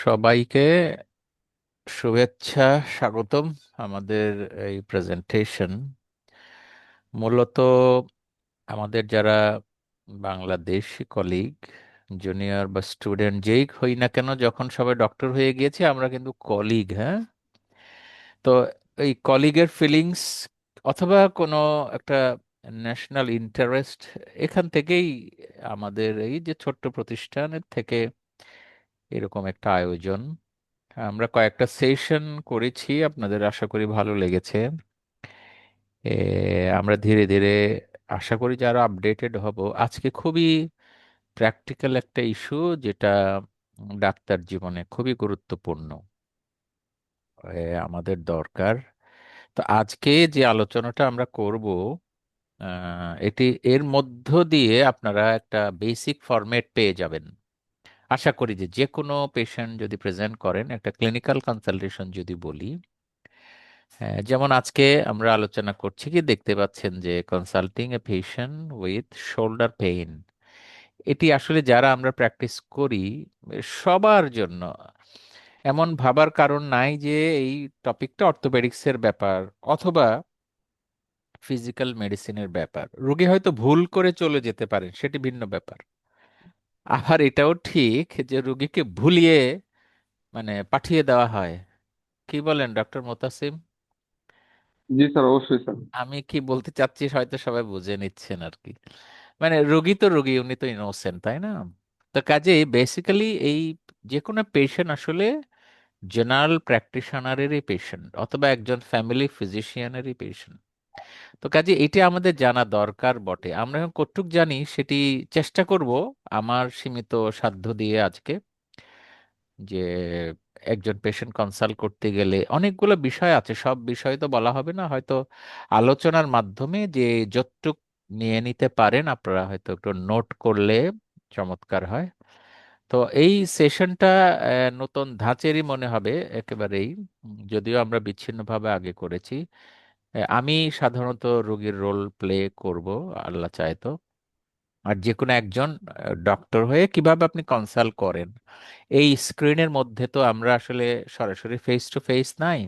সবাইকে শুভেচ্ছা, স্বাগতম আমাদের এই প্রেজেন্টেশন। মূলত আমাদের যারা বাংলাদেশি কলিগ, জুনিয়র বা স্টুডেন্ট যেই হই না কেন, যখন সবাই ডক্টর হয়ে গিয়েছে আমরা কিন্তু কলিগ। হ্যাঁ, তো এই কলিগের ফিলিংস অথবা কোনো একটা ন্যাশনাল ইন্টারেস্ট, এখান থেকেই আমাদের এই যে ছোট্ট প্রতিষ্ঠানের থেকে এরকম একটা আয়োজন। আমরা কয়েকটা সেশন করেছি, আপনাদের আশা করি ভালো লেগেছে। আমরা ধীরে ধীরে আশা করি যে আরো আপডেটেড হব। আজকে খুবই প্র্যাকটিক্যাল একটা ইস্যু, যেটা ডাক্তার জীবনে খুবই গুরুত্বপূর্ণ, আমাদের দরকার। তো আজকে যে আলোচনাটা আমরা করব, এটি এর মধ্য দিয়ে আপনারা একটা বেসিক ফরম্যাট পেয়ে যাবেন। আশা করি যে যে কোনো পেশেন্ট যদি প্রেজেন্ট করেন, একটা ক্লিনিক্যাল কনসালটেশন যদি বলি, হ্যাঁ, যেমন আজকে আমরা আলোচনা করছি, কি দেখতে পাচ্ছেন যে consulting a patient with shoulder pain, এটি আসলে যারা আমরা প্র্যাকটিস করি সবার জন্য। এমন ভাবার কারণ নাই যে এই টপিকটা অর্থোপেডিক্সের ব্যাপার অথবা ফিজিক্যাল মেডিসিনের ব্যাপার। রোগী হয়তো ভুল করে চলে যেতে পারেন, সেটি ভিন্ন ব্যাপার। আবার এটাও ঠিক যে রোগীকে ভুলিয়ে পাঠিয়ে দেওয়া হয়। কি বলেন ডক্টর মোতাসিম? জি স্যার, অবশ্যই স্যার। আমি কি বলতে চাচ্ছি হয়তো সবাই বুঝে নিচ্ছেন আর কি। রোগী তো রোগী, উনি তো ইনোসেন্ট, তাই না? তো কাজেই বেসিক্যালি এই যে কোনো পেশেন্ট আসলে জেনারেল প্র্যাকটিশনারেরই পেশেন্ট অথবা একজন ফ্যামিলি ফিজিশিয়ানেরই পেশেন্ট। তো কাজে এটা আমাদের জানা দরকার বটে। আমরা এখন কতটুক জানি সেটি চেষ্টা করব আমার সীমিত সাধ্য দিয়ে আজকে। যে একজন পেশেন্ট কনসাল্ট করতে গেলে অনেকগুলো বিষয় আছে, সব বিষয় তো বলা হবে না, হয়তো আলোচনার মাধ্যমে যে যতটুক নিয়ে নিতে পারেন আপনারা হয়তো একটু নোট করলে চমৎকার হয়। তো এই সেশনটা নতুন ধাঁচেরই মনে হবে একেবারেই, যদিও আমরা বিচ্ছিন্নভাবে আগে করেছি। আমি সাধারণত রোগীর রোল প্লে করব, আল্লাহ চায় তো। আর যে কোনো একজন ডক্টর হয়ে কিভাবে আপনি কনসাল্ট করেন, এই স্ক্রিনের মধ্যে তো আমরা আসলে সরাসরি ফেস টু ফেস নাই,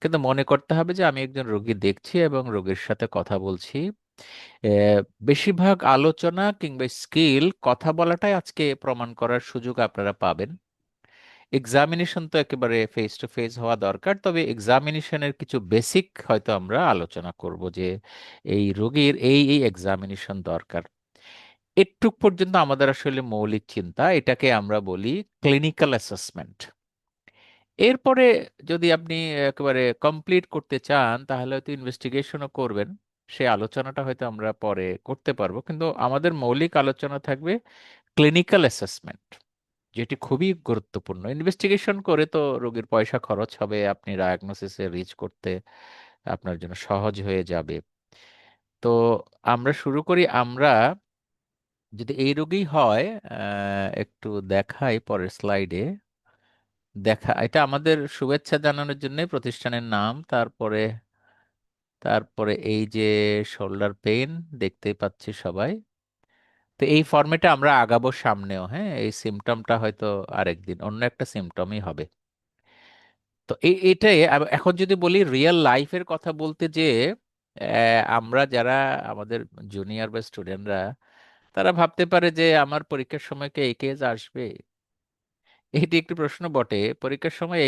কিন্তু মনে করতে হবে যে আমি একজন রোগী দেখছি এবং রোগীর সাথে কথা বলছি। আহ, বেশিরভাগ আলোচনা কিংবা স্কিল কথা বলাটাই আজকে প্রমাণ করার সুযোগ আপনারা পাবেন। এক্সামিনেশন তো একেবারে ফেস টু ফেস হওয়া দরকার, তবে এক্সামিনেশনের কিছু বেসিক হয়তো আমরা আলোচনা করব যে এই রোগীর এই এই এক্সামিনেশন দরকার। এটুক পর্যন্ত আমাদের আসলে মৌলিক চিন্তা, এটাকে আমরা বলি ক্লিনিক্যাল অ্যাসেসমেন্ট। এরপরে যদি আপনি একেবারে কমপ্লিট করতে চান তাহলে হয়তো ইনভেস্টিগেশনও করবেন। সেই আলোচনাটা হয়তো আমরা পরে করতে পারবো, কিন্তু আমাদের মৌলিক আলোচনা থাকবে ক্লিনিক্যাল অ্যাসেসমেন্ট, যেটি খুবই গুরুত্বপূর্ণ। ইনভেস্টিগেশন করে তো রোগীর পয়সা খরচ হবে, আপনি ডায়াগনোসিসে রিচ করতে আপনার জন্য সহজ হয়ে যাবে। তো আমরা শুরু করি। আমরা যদি এই রোগী হয়, একটু দেখাই পরের স্লাইডে। এটা আমাদের শুভেচ্ছা জানানোর জন্য প্রতিষ্ঠানের নাম, তারপরে তারপরে এই যে শোল্ডার পেইন দেখতেই পাচ্ছি সবাই। তো এই ফর্মেটে আমরা আগাবো সামনেও। হ্যাঁ, এই সিমটমটা হয়তো আরেকদিন অন্য একটা সিমটমই হবে। তো এটাই এখন যদি বলি রিয়েল লাইফের কথা বলতে, যে আমরা যারা আমাদের জুনিয়র বা স্টুডেন্টরা, তারা ভাবতে পারে যে আমার পরীক্ষার সময় কি এই কেস আসবে। এটি একটি প্রশ্ন বটে। পরীক্ষার সময়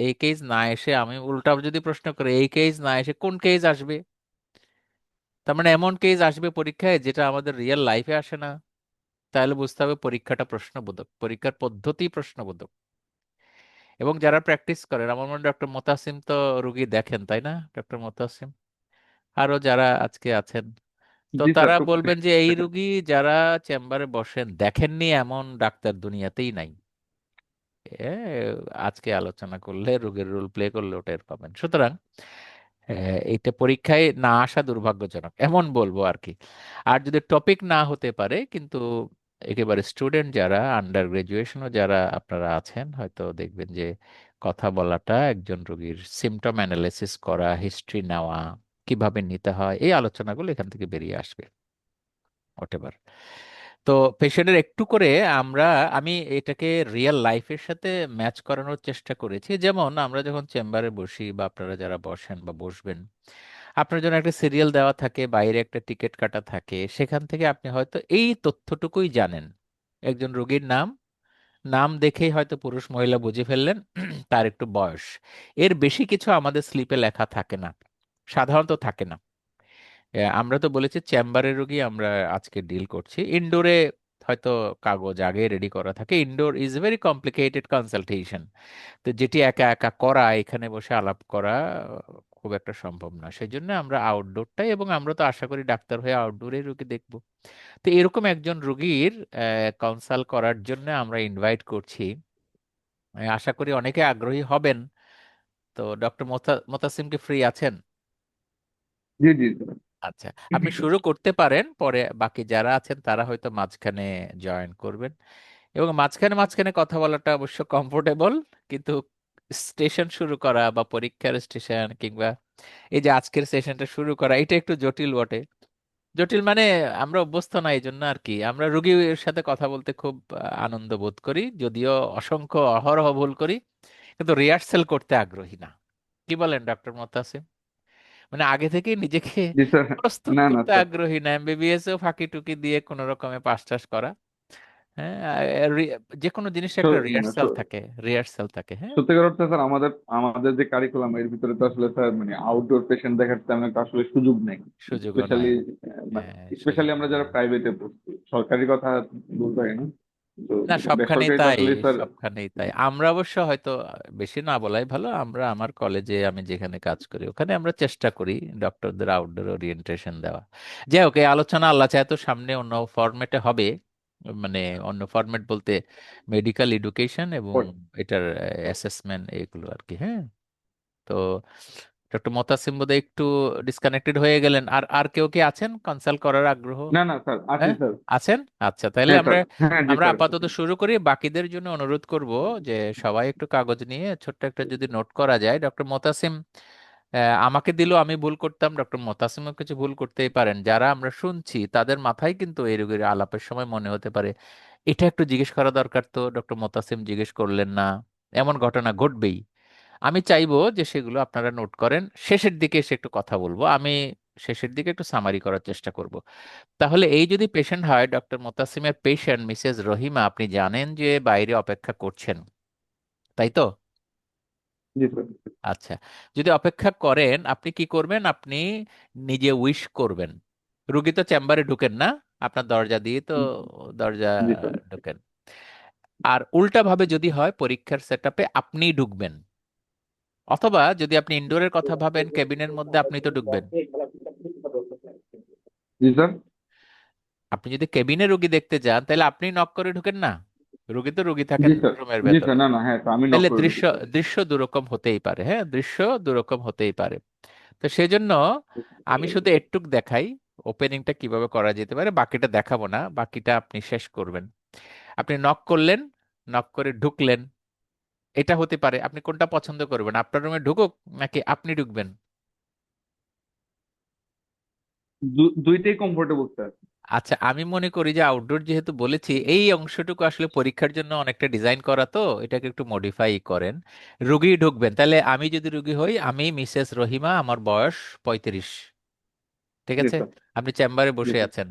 এই কেস না এসে, আমি উল্টা যদি প্রশ্ন করি এই কেস না এসে কোন কেস আসবে, তার মানে এমন কেস আসবে পরীক্ষায় যেটা আমাদের রিয়েল লাইফে আসে না। তাহলে বুঝতে হবে পরীক্ষাটা প্রশ্নবোধক, পরীক্ষার পদ্ধতি প্রশ্নবোধক। এবং যারা প্র্যাকটিস করেন, আমার মনে হয় ডক্টর মোতাসিম তো রুগী দেখেন, তাই না ডক্টর মোতাসিম? আরো যারা আজকে আছেন, তো জি স্যার, তারা টুকটাক বলবেন যে এই দেখেন। রুগী যারা চেম্বারে বসেন দেখেননি এমন ডাক্তার দুনিয়াতেই নাই। এ, আজকে আলোচনা করলে, রোগের রোল প্লে করলে ওটা টের পাবেন। সুতরাং এটা পরীক্ষায় না আসা দুর্ভাগ্যজনক এমন বলবো আর কি। আর যদি টপিক না হতে পারে, কিন্তু একেবারে স্টুডেন্ট যারা আন্ডার গ্রাজুয়েশনও যারা আপনারা আছেন, হয়তো দেখবেন যে কথা বলাটা, একজন রোগীর সিমটম অ্যানালিসিস করা, হিস্ট্রি নেওয়া, কিভাবে নিতে হয়, এই আলোচনাগুলো এখান থেকে বেরিয়ে আসবে হোয়াটএভার। তো পেশেন্টের একটু করে আমরা, আমি এটাকে রিয়েল লাইফের সাথে ম্যাচ করানোর চেষ্টা করেছি। যেমন আমরা যখন চেম্বারে বসি বা আপনারা যারা বসেন বা বসবেন, আপনার জন্য একটা সিরিয়াল দেওয়া থাকে, বাইরে একটা টিকিট কাটা থাকে, সেখান থেকে আপনি হয়তো এই তথ্যটুকুই জানেন, একজন রোগীর নাম, নাম দেখেই হয়তো পুরুষ মহিলা বুঝে ফেললেন তার একটু বয়স। এর বেশি কিছু আমাদের স্লিপে লেখা থাকে না, সাধারণত থাকে না। আমরা তো বলেছি চেম্বারের রোগী আমরা আজকে ডিল করছি। ইনডোরে হয়তো কাগজ আগে রেডি করা থাকে। Indoor is very complicated consultation. তো যেটি একা একা করা, এখানে বসে আলাপ করা খুব একটা সম্ভব না। সেই জন্য আমরা আউটডোরটাই, এবং আমরা তো আশা করি ডাক্তার হয়ে আউটডোরে রোগী দেখব। তো এরকম একজন রোগীর কনসাল্ট করার জন্য আমরা ইনভাইট করছি। আশা করি অনেকে আগ্রহী হবেন। তো ডক্টর মোতাসিম কি ফ্রি আছেন? জি জি স্যার। আচ্ছা, আপনি শুরু করতে পারেন, পরে বাকি যারা আছেন তারা হয়তো মাঝখানে জয়েন করবেন। এবং মাঝখানে মাঝখানে কথা বলাটা অবশ্য কমফোর্টেবল, কিন্তু স্টেশন শুরু করা বা পরীক্ষার স্টেশন কিংবা এই যে আজকের সেশনটা শুরু করা, এটা একটু জটিল বটে। জটিল মানে আমরা অভ্যস্ত না, এই জন্য আর কি। আমরা রোগীর সাথে কথা বলতে খুব আনন্দ বোধ করি, যদিও অসংখ্য অহরহ ভুল করি, কিন্তু রিহার্সেল করতে আগ্রহী না। কি বলেন ডক্টর মোতাসিম? মানে আগে থেকে নিজেকে জি স্যার। প্রস্তুত না না করতে স্যার। আগ্রহী না, এমবিবিএস এও ফাঁকি টুকি দিয়ে কোনো রকমে পাস টাস করা। হ্যাঁ, যে কোনো জিনিসের একটা মানে রিহার্সাল থাকে, রিহার্সাল থাকে। হ্যাঁ, সত্যিকার অর্থে স্যার আমাদের আমাদের যে কারিকুলাম এর ভিতরে তো আসলে স্যার মানে আউটডোর পেশেন্ট দেখার তেমন একটা আসলে সুযোগ নেই। সুযোগও স্পেশালি নাই। মানে হ্যাঁ, স্পেশালি সুযোগও আমরা যারা নাই। প্রাইভেটে পড়ছি, সরকারি কথা বলতে হয় না। তো না, সবখানেই বেসরকারি তো তাই, আসলে স্যার। সবখানেই তাই। আমরা অবশ্য হয়তো বেশি না বলাই ভালো, আমরা আমার কলেজে আমি যেখানে কাজ করি ওখানে আমরা চেষ্টা করি ডক্টরদের আউটডোর ওরিয়েন্টেশন দেওয়া। যাই হোক, এই আলোচনা আল্লাহ চাহে তো সামনে অন্য ফরম্যাটে হবে। মানে অন্য ফরম্যাট বলতে মেডিকেল এডুকেশন এবং এটার অ্যাসেসমেন্ট, এগুলো আর কি। হ্যাঁ, তো ডক্টর মোতাসিম বোধহয় একটু ডিসকানেক্টেড হয়ে গেলেন। আর আর কেউ কি আছেন কনসাল্ট করার আগ্রহ? না না স্যার, আছি হ্যাঁ, স্যার। আছেন। আচ্ছা, তাহলে হ্যাঁ আমরা স্যার, হ্যাঁ জি আমরা স্যার। আপাতত শুরু করি। বাকিদের জন্য অনুরোধ করব যে সবাই একটু কাগজ নিয়ে ছোট্ট একটা যদি নোট করা যায়। ডক্টর মোতাসিম আমাকে দিলেও আমি ভুল করতাম, ডক্টর মোতাসিমও কিছু ভুল করতেই পারেন। যারা আমরা শুনছি তাদের মাথায় কিন্তু এই রোগীর আলাপের সময় মনে হতে পারে এটা একটু জিজ্ঞেস করা দরকার, তো ডক্টর মোতাসিম জিজ্ঞেস করলেন না। এমন ঘটনা ঘটবেই। আমি চাইবো যে সেগুলো আপনারা নোট করেন। শেষের দিকে এসে একটু কথা বলবো আমি, শেষের দিকে একটু সামারি করার চেষ্টা করব। তাহলে এই যদি পেশেন্ট হয়, ডক্টর মোতাসিমের পেশেন্ট মিসেস রহিমা, আপনি জানেন যে বাইরে অপেক্ষা করছেন, তাই তো? জি স্যার। আচ্ছা, যদি অপেক্ষা করেন আপনি কি করবেন? আপনি নিজে উইশ করবেন। রুগী তো চেম্বারে ঢুকেন না, আপনার দরজা দিয়ে তো দরজা জি স্যার। ঢুকেন। আর উল্টা ভাবে যদি হয়, পরীক্ষার সেটআপে আপনিই ঢুকবেন। অথবা যদি আপনি ইনডোরের কথা ভাবেন, কেবিনের মধ্যে আপনি তো ঢুকবেন। জি স্যার। আপনি যদি কেবিনে রুগী দেখতে যান তাহলে আপনি নক করে ঢুকেন না, রুগী তো রুগী জি থাকেন স্যার। রুমের জি ভেতর। স্যার, না না, হ্যাঁ তো আমি নক তাহলে করে দৃশ্য ঢুকি স্যার। দৃশ্য দুরকম হতেই পারে। হ্যাঁ, দৃশ্য দুরকম হতেই পারে। তো সেজন্য আমি শুধু একটুক দেখাই ওপেনিংটা কিভাবে করা যেতে পারে, বাকিটা দেখাবো না, বাকিটা আপনি শেষ করবেন। আপনি নক করলেন, নক করে ঢুকলেন। এটা হতে পারে, আপনি কোনটা পছন্দ করবেন, আপনার রুমে ঢুকুক নাকি আপনি ঢুকবেন? দুইটাই কমফোর্টেবল স্যার। আচ্ছা, আমি মনে করি যে আউটডোর যেহেতু বলেছি, এই অংশটুকু আসলে পরীক্ষার জন্য অনেকটা ডিজাইন করা, তো এটাকে একটু মডিফাই করেন। রুগী ঢুকবেন, তাহলে আমি যদি রুগী হই, আমি মিসেস রহিমা, আমার বয়স 35। ঠিক জি আছে? স্যার। আপনি চেম্বারে জি বসে স্যার। আছেন,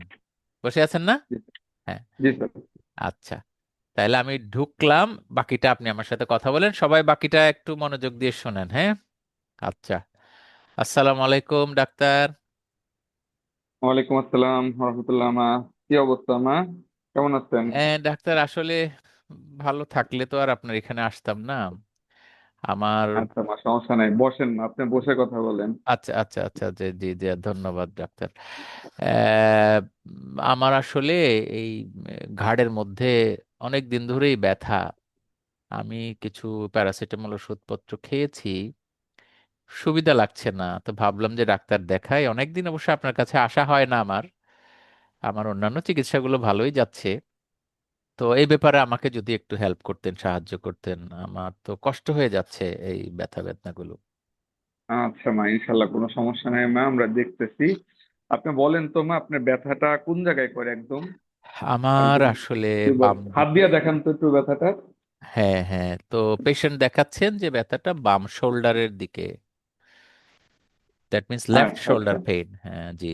বসে আছেন না? জি হ্যাঁ। জি স্যার। আচ্ছা, তাহলে আমি ঢুকলাম, বাকিটা আপনি আমার সাথে কথা বলেন। সবাই বাকিটা একটু মনোযোগ দিয়ে শোনেন, হ্যাঁ? আচ্ছা, আসসালামু আলাইকুম ডাক্তার। ওয়ালাইকুম আসসালাম রহমতুল্লাহ। মা, কি অবস্থা মা? কেমন আছেন? ডাক্তার আসলে ভালো থাকলে তো আর আপনার এখানে আসতাম না। আমার, আচ্ছা মা, সমস্যা নাই, বসেন, আপনি বসে কথা বলেন। আচ্ছা আচ্ছা আচ্ছা, জি জি জি, ধন্যবাদ ডাক্তার। আহ, আমার আসলে এই ঘাড়ের মধ্যে অনেক দিন ধরেই ব্যথা। আমি কিছু প্যারাসিটামল ওষুধপত্র খেয়েছি, সুবিধা লাগছে না। তো ভাবলাম যে ডাক্তার দেখাই। অনেকদিন অবশ্য আপনার কাছে আসা হয় না আমার, আমার অন্যান্য চিকিৎসাগুলো ভালোই যাচ্ছে। তো এই ব্যাপারে আমাকে যদি একটু হেল্প করতেন, সাহায্য করতেন, আমার তো কষ্ট হয়ে যাচ্ছে এই ব্যথা বেদনাগুলো। আচ্ছা মা, ইনশাল্লাহ কোনো সমস্যা নাই মা, আমরা দেখতেছি। আপনি বলেন তো মা, আপনার ব্যথাটা কোন জায়গায় করে একদম? আমার একদম আসলে বাম হাত দিকে। দিয়ে দেখান তো একটু ব্যথাটা। হ্যাঁ হ্যাঁ, তো পেশেন্ট দেখাচ্ছেন যে ব্যথাটা বাম শোল্ডারের দিকে, দ্যাট মিন্স লেফট আচ্ছা আচ্ছা, শোল্ডার পেইন। হ্যাঁ জি।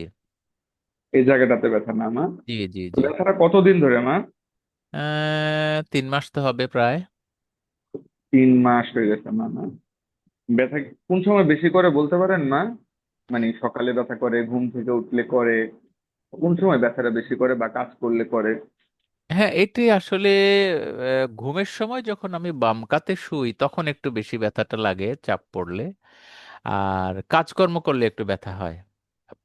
এই জায়গাটাতে ব্যথা না মা? জি জি তো জি। ব্যথাটা কতদিন ধরে মা? 3 মাস তো হবে প্রায়। 3 মাস হয়ে গেছে মা না? ব্যথা কোন সময় বেশি করে বলতে পারেন মা? মানে সকালে ব্যথা করে, ঘুম থেকে উঠলে করে, কোন সময় ব্যথাটা বেশি করে বা কাজ করলে করে? হ্যাঁ, এটি আসলে ঘুমের সময় যখন আমি বাম কাতে শুই তখন একটু বেশি ব্যথাটা লাগে চাপ পড়লে। আর কাজকর্ম করলে একটু ব্যথা হয়।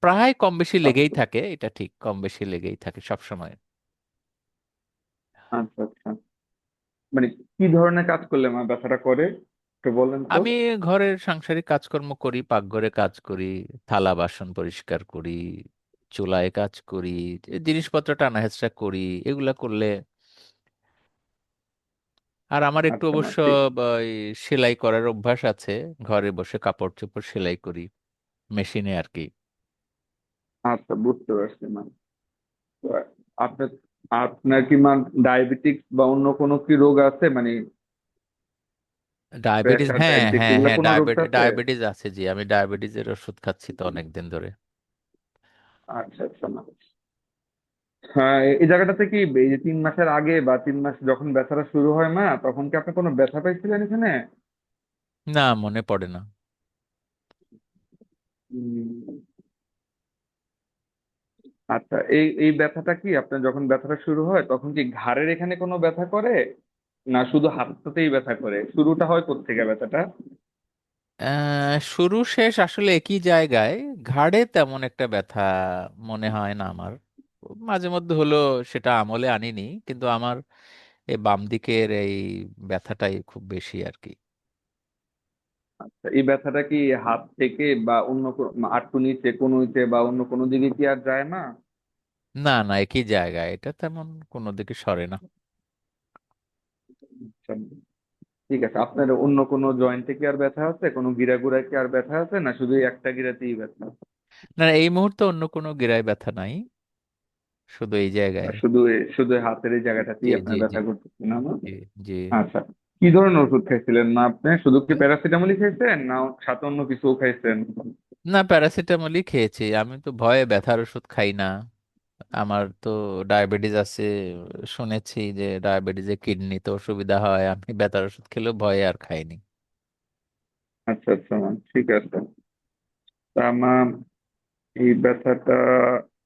প্রায় কম বেশি লেগেই আচ্ছা থাকে, এটা ঠিক, কম বেশি লেগেই থাকে সব সময়। আচ্ছা আচ্ছা। মানে কি ধরনের কাজ করলে মা ব্যথাটা করে, একটু বলেন তো। আমি ঘরের সাংসারিক কাজকর্ম করি, পাকঘরে কাজ করি, থালা বাসন পরিষ্কার করি, চুলায় কাজ করি, জিনিসপত্র টানা হেঁচড়া করি, এগুলা করলে। আর আমার একটু আচ্ছা মা অবশ্য ঠিক। এই সেলাই করার অভ্যাস আছে। ঘরে বসে কাপড় চোপড় সেলাই করি, মেশিনে আর কি। আচ্ছা বুঝতে পারছি মা। তো আপনার আপনার কি মা ডায়াবেটিক্স বা অন্য কোনো কি রোগ আছে, মানে ডায়াবেটিস, প্রেশার, হ্যাঁ ডায়াবেটিক্স হ্যাঁ এগুলা হ্যাঁ, কোনো রোগ আছে? ডায়াবেটিস আছে জি। আমি ডায়াবেটিসের ওষুধ খাচ্ছি তো অনেক দিন ধরে। আচ্ছা আচ্ছা মা। হ্যাঁ, এই জায়গাটাতে কি এই যে 3 মাসের আগে বা 3 মাস যখন ব্যথাটা শুরু হয় মা, তখন কি আপনি কোনো ব্যথা পাইছিলেন এখানে? না, মনে পড়ে না। উম, আচ্ছা, এই এই ব্যথাটা কি আপনার যখন ব্যথাটা শুরু হয় তখন কি ঘাড়ের এখানে কোনো ব্যথা করে, না শুধু হাতটাতেই ব্যথা করে? শুরুটা হয় কোত্থেকে ব্যথাটা? শুরু শেষ আসলে একই জায়গায়। ঘাড়ে তেমন একটা ব্যথা মনে হয় না আমার। মাঝে মধ্যে হলো, সেটা আমলে আনিনি, কিন্তু আমার এই বাম দিকের এই ব্যথাটাই খুব বেশি আর কি। এই ব্যথাটা কি হাত থেকে বা অন্য আঁটু নিচে কনুইতে বা অন্য কোনো দিকে কি আর যায় না? না না, একই জায়গায়, এটা তেমন কোনো দিকে সরে না। আচ্ছা, ঠিক আছে। আপনার অন্য কোনো জয়েন্টে কি আর ব্যথা আছে, কোনো গিরা গুড়ায় কি আর ব্যথা আছে, না শুধু এই একটা গিরাতেই ব্যথা? না, এই মুহূর্তে অন্য কোনো গিরায় ব্যথা নাই, শুধু এই জায়গায়। আর শুধু শুধু হাতের এই জি জায়গাটাতেই জি আপনার জি ব্যথা করতেছে না না? জি জি। আচ্ছা, কি ধরনের ওষুধ খাইছিলেন না আপনি? শুধু কি প্যারাসিটামলই খাইছেন, না সাথে অন্য কিছু খাইছেন? না, প্যারাসিটামলই খেয়েছি। আমি তো ভয়ে ব্যথার ওষুধ খাই না। আমার তো ডায়াবেটিস আছে, শুনেছি যে ডায়াবেটিসে কিডনিতে অসুবিধা হয়, আমি ব্যথার ওষুধ খেলেও ভয়ে আর খাইনি। আচ্ছা আচ্ছা ঠিক আছে। তা আমার এই ব্যথাটা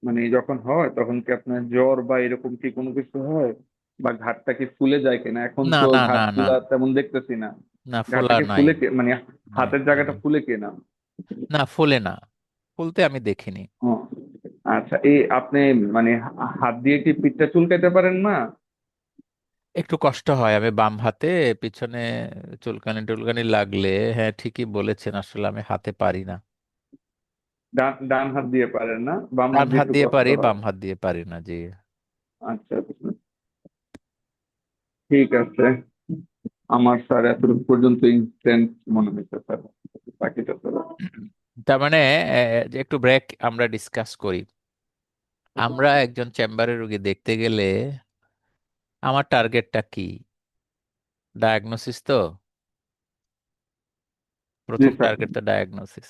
মানে যখন হয় তখন কি আপনার জ্বর বা এরকম কি কোনো কিছু হয়, বা ঘাড়টা কি ফুলে যায় কিনা? এখন না তো না ঘাড় না না, ফুলা তেমন দেখতেছি না। না ঘাড়টা ফোলা কি নাই। ফুলে মানে নাই হাতের নাই জায়গাটা নাই। ফুলে কিনা? না, ফুলে না, ফুলতে আমি দেখিনি। ও আচ্ছা, এই আপনি মানে হাত দিয়ে কি পিঠটা চুলকাইতে পারেন না? একটু কষ্ট হয়, আমি বাম হাতে পিছনে চুলকানি টুলকানি লাগলে। হ্যাঁ, ঠিকই বলেছেন, আসলে আমি হাতে পারি না। ডান ডান হাত দিয়ে পারেন না, বাম হাত ডান দিয়ে হাত একটু দিয়ে কষ্ট পারি, হয়? বাম হাত দিয়ে পারি না জি। আচ্ছা আচ্ছা, ঠিক আছে। আমার স্যার এতটুকু পর্যন্ত ইনস্ট্যান্ট মনে হয়েছে স্যার, বাকিটা স্যার। তার মানে যে একটু ব্রেক আমরা ডিসকাস করি। আমরা একজন চেম্বারে রোগী দেখতে গেলে আমার টার্গেটটা কি? ডায়াগনোসিস তো, জি প্রথম স্যার। টার্গেট তো ডায়াগনোসিস।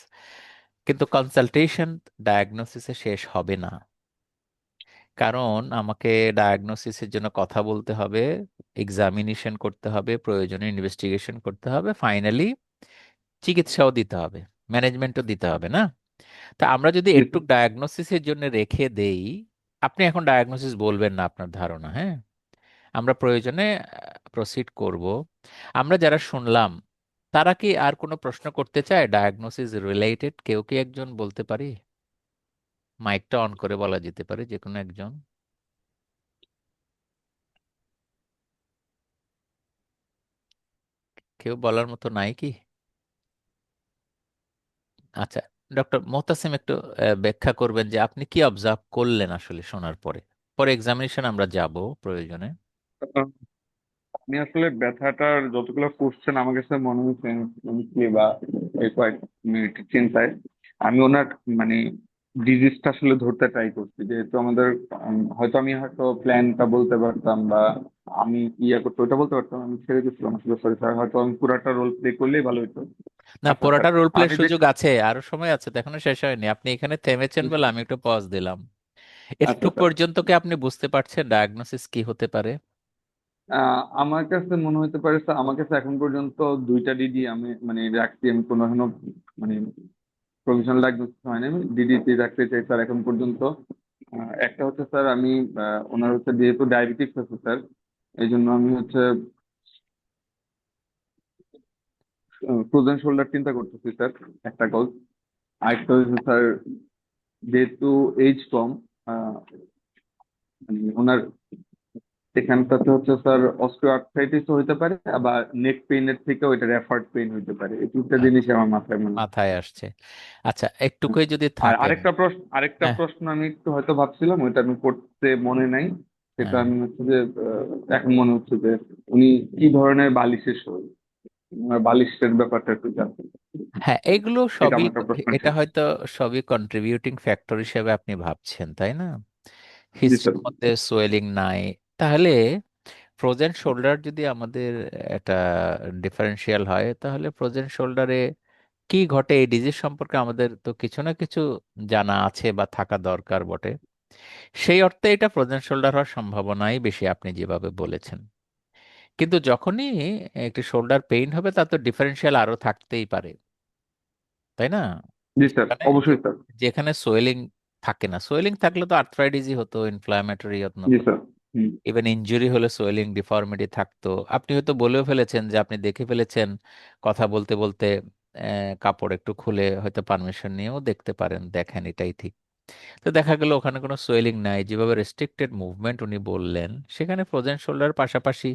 কিন্তু কনসালটেশন ডায়াগনোসিসে শেষ হবে না। কারণ আমাকে ডায়াগনোসিসের জন্য কথা বলতে হবে, এক্সামিনেশন করতে হবে, প্রয়োজনে ইনভেস্টিগেশন করতে হবে, ফাইনালি চিকিৎসাও দিতে হবে, ম্যানেজমেন্টও দিতে হবে না? তা আমরা যদি জি একটু স্যার। ডায়াগনোসিসের জন্য রেখে দেই, আপনি এখন ডায়াগনোসিস বলবেন না আপনার ধারণা, হ্যাঁ, আমরা প্রয়োজনে প্রসিড করব। আমরা যারা শুনলাম, তারা কি আর কোনো প্রশ্ন করতে চায় ডায়াগনোসিস রিলেটেড? কেউ কি একজন বলতে পারি? মাইকটা অন করে বলা যেতে পারে যে কোনো একজন। কেউ বলার মতো নাই কি? আচ্ছা, ডক্টর মোহতাসিম একটু ব্যাখ্যা করবেন যে আপনি কি অবজার্ভ করলেন আসলে শোনার পরে। পরে এক্সামিনেশন আমরা যাব প্রয়োজনে। আপনি আসলে ব্যথাটার যতগুলো কোশ্চেন আমার কাছে মনে হচ্ছে বা এই কয়েক মিনিট চিন্তায় আমি ওনার মানে ডিজিজটা আসলে ধরতে ট্রাই করছি, যেহেতু আমাদের হয়তো প্ল্যানটা বলতে পারতাম, বা আমি ইয়া করতে ওটা বলতে পারতাম, আমি ছেড়ে দিচ্ছিলাম আসলে। সরি স্যার, হয়তো আমি পুরাটা রোল প্লে করলেই ভালো হতো। না, আচ্ছা স্যার, পুরোটা রোল প্লের আমি সুযোগ আছে, আরো সময় আছে তো, এখনো শেষ হয়নি। আপনি এখানে থেমেছেন বলে আমি একটু পজ দিলাম। একটু আচ্ছা স্যার, পর্যন্ত কি আপনি বুঝতে পারছেন ডায়াগনোসিস কি হতে পারে? আমার কাছে মনে হতে পারে স্যার, আমার কাছে এখন পর্যন্ত দুইটা ডিডি আমি মানে রাখছি, আমি কোনো এখনো মানে প্রফেশনাল ডায়াগনোসিস হয়নি, আমি ডিডিটি রাখতে চাই স্যার এখন পর্যন্ত। একটা হচ্ছে স্যার, আমি ওনার হচ্ছে যেহেতু ডায়াবেটিস আছে স্যার, এই জন্য আমি হচ্ছে ফ্রোজেন শোল্ডার চিন্তা করতেছি স্যার, একটা কজ। আরেকটা হচ্ছে স্যার, যেহেতু এজ কম, আহ, মানে ওনার এখানটাতে হচ্ছে স্যার অস্টিও আর্থ্রাইটিস হইতে পারে, আবার নেক পেইনের থেকেও এটা রেফার্ড পেইন হইতে পারে। এই তিনটা জিনিস আচ্ছা, আমার মাথায় মনে হয়। মাথায় আসছে। আচ্ছা, একটুকুই যদি আর থাকেন। আরেকটা হ্যাঁ, প্রশ্ন আমি একটু হয়তো ভাবছিলাম, ওইটা আমি করতে মনে নাই। সেটা হ্যাঁ, আমি হচ্ছে যে এখন মনে হচ্ছে যে উনি কি ধরনের বালিশের শরীর, বালিশের ব্যাপারটা একটু জানতে চাই। হ্যাঁ, এগুলো এটা সবই, আমার একটা প্রশ্ন এটা ছিল। হয়তো সবই কন্ট্রিবিউটিং ফ্যাক্টর হিসেবে আপনি ভাবছেন, তাই না? জি স্যার। হিস্ট্রির মধ্যে সোয়েলিং নাই, তাহলে ফ্রোজেন শোল্ডার যদি আমাদের একটা ডিফারেন্সিয়াল হয়, তাহলে ফ্রোজেন শোল্ডারে কি ঘটে এই ডিজিজ সম্পর্কে আমাদের তো কিছু না কিছু জানা আছে বা থাকা দরকার বটে। সেই অর্থে এটা ফ্রোজেন শোল্ডার হওয়ার সম্ভাবনাই বেশি, আপনি যেভাবে বলেছেন। কিন্তু যখনই একটি শোল্ডার পেইন হবে, তা তো ডিফারেন্সিয়াল আরো থাকতেই পারে, তাই না? জি স্যার, যেখানে অবশ্যই স্যার। যেখানে সোয়েলিং থাকে না, সোয়েলিং থাকলে তো আর্থ্রাইটিসই হতো, ইনফ্ল্যামেটরি অন্য জি কোনো। স্যার। হুম। ইভেন ইনজুরি হলে সোয়েলিং ডিফর্মিটি থাকতো। আপনি হয়তো বলেও ফেলেছেন যে আপনি দেখে ফেলেছেন কথা বলতে বলতে, কাপড় একটু খুলে হয়তো পারমিশন নিয়েও দেখতে পারেন, দেখেন, এটাই ঠিক। তো দেখা গেল ওখানে কোনো সোয়েলিং নাই, যেভাবে রেস্ট্রিক্টেড মুভমেন্ট উনি বললেন, সেখানে ফ্রোজেন শোল্ডার পাশাপাশি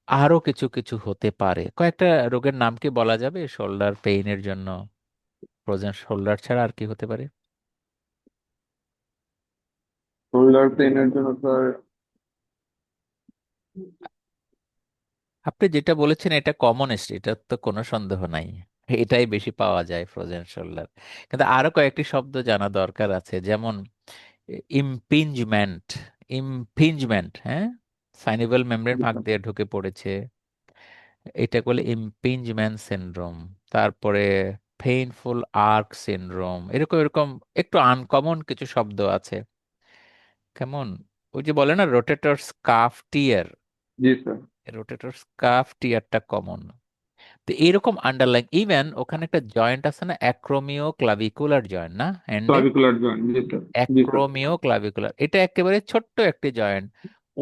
আরো কিছু কিছু হতে পারে। কয়েকটা রোগের নাম কি বলা যাবে শোল্ডার পেইনের জন্য? ফ্রোজেন শোল্ডার ছাড়া আর কি হতে পারে? শোল্ডার পেইনের জন্য স্যার, আপনি যেটা বলেছেন এটা কমনেস্ট, এটা তো কোনো সন্দেহ নাই, এটাই বেশি পাওয়া যায় ফ্রোজেন শোল্ডার। কিন্তু আরো কয়েকটি শব্দ জানা দরকার আছে, যেমন ইমপিঞ্জমেন্ট। ইমপিঞ্জমেন্ট, হ্যাঁ, সাইনিভাল মেমব্রেন জি ফাঁক স্যার। দিয়ে ঢুকে পড়েছে, এটা বলে ইমপিঞ্জমেন্ট সিনড্রোম। তারপরে পেইনফুল আর্ক সিনড্রোম, এরকম এরকম একটু আনকমন কিছু শব্দ আছে। কেমন, ওই যে বলে না রোটেটর স্কাফ টিয়ার, জি স্যার। রোটেটর স্কাফ টিয়ারটা কমন। তো এরকম আন্ডারলাইন, ইভেন ওখানে একটা জয়েন্ট আছে না, অ্যাক্রোমিও ক্লাভিকুলার জয়েন্ট, না এন্ডে? ক্লাভিকুলার জয়েন্ট, জি স্যার। জি স্যার। অ্যাক্রোমিও ক্লাভিকুলার, এটা একেবারে ছোট্ট একটি জয়েন্ট।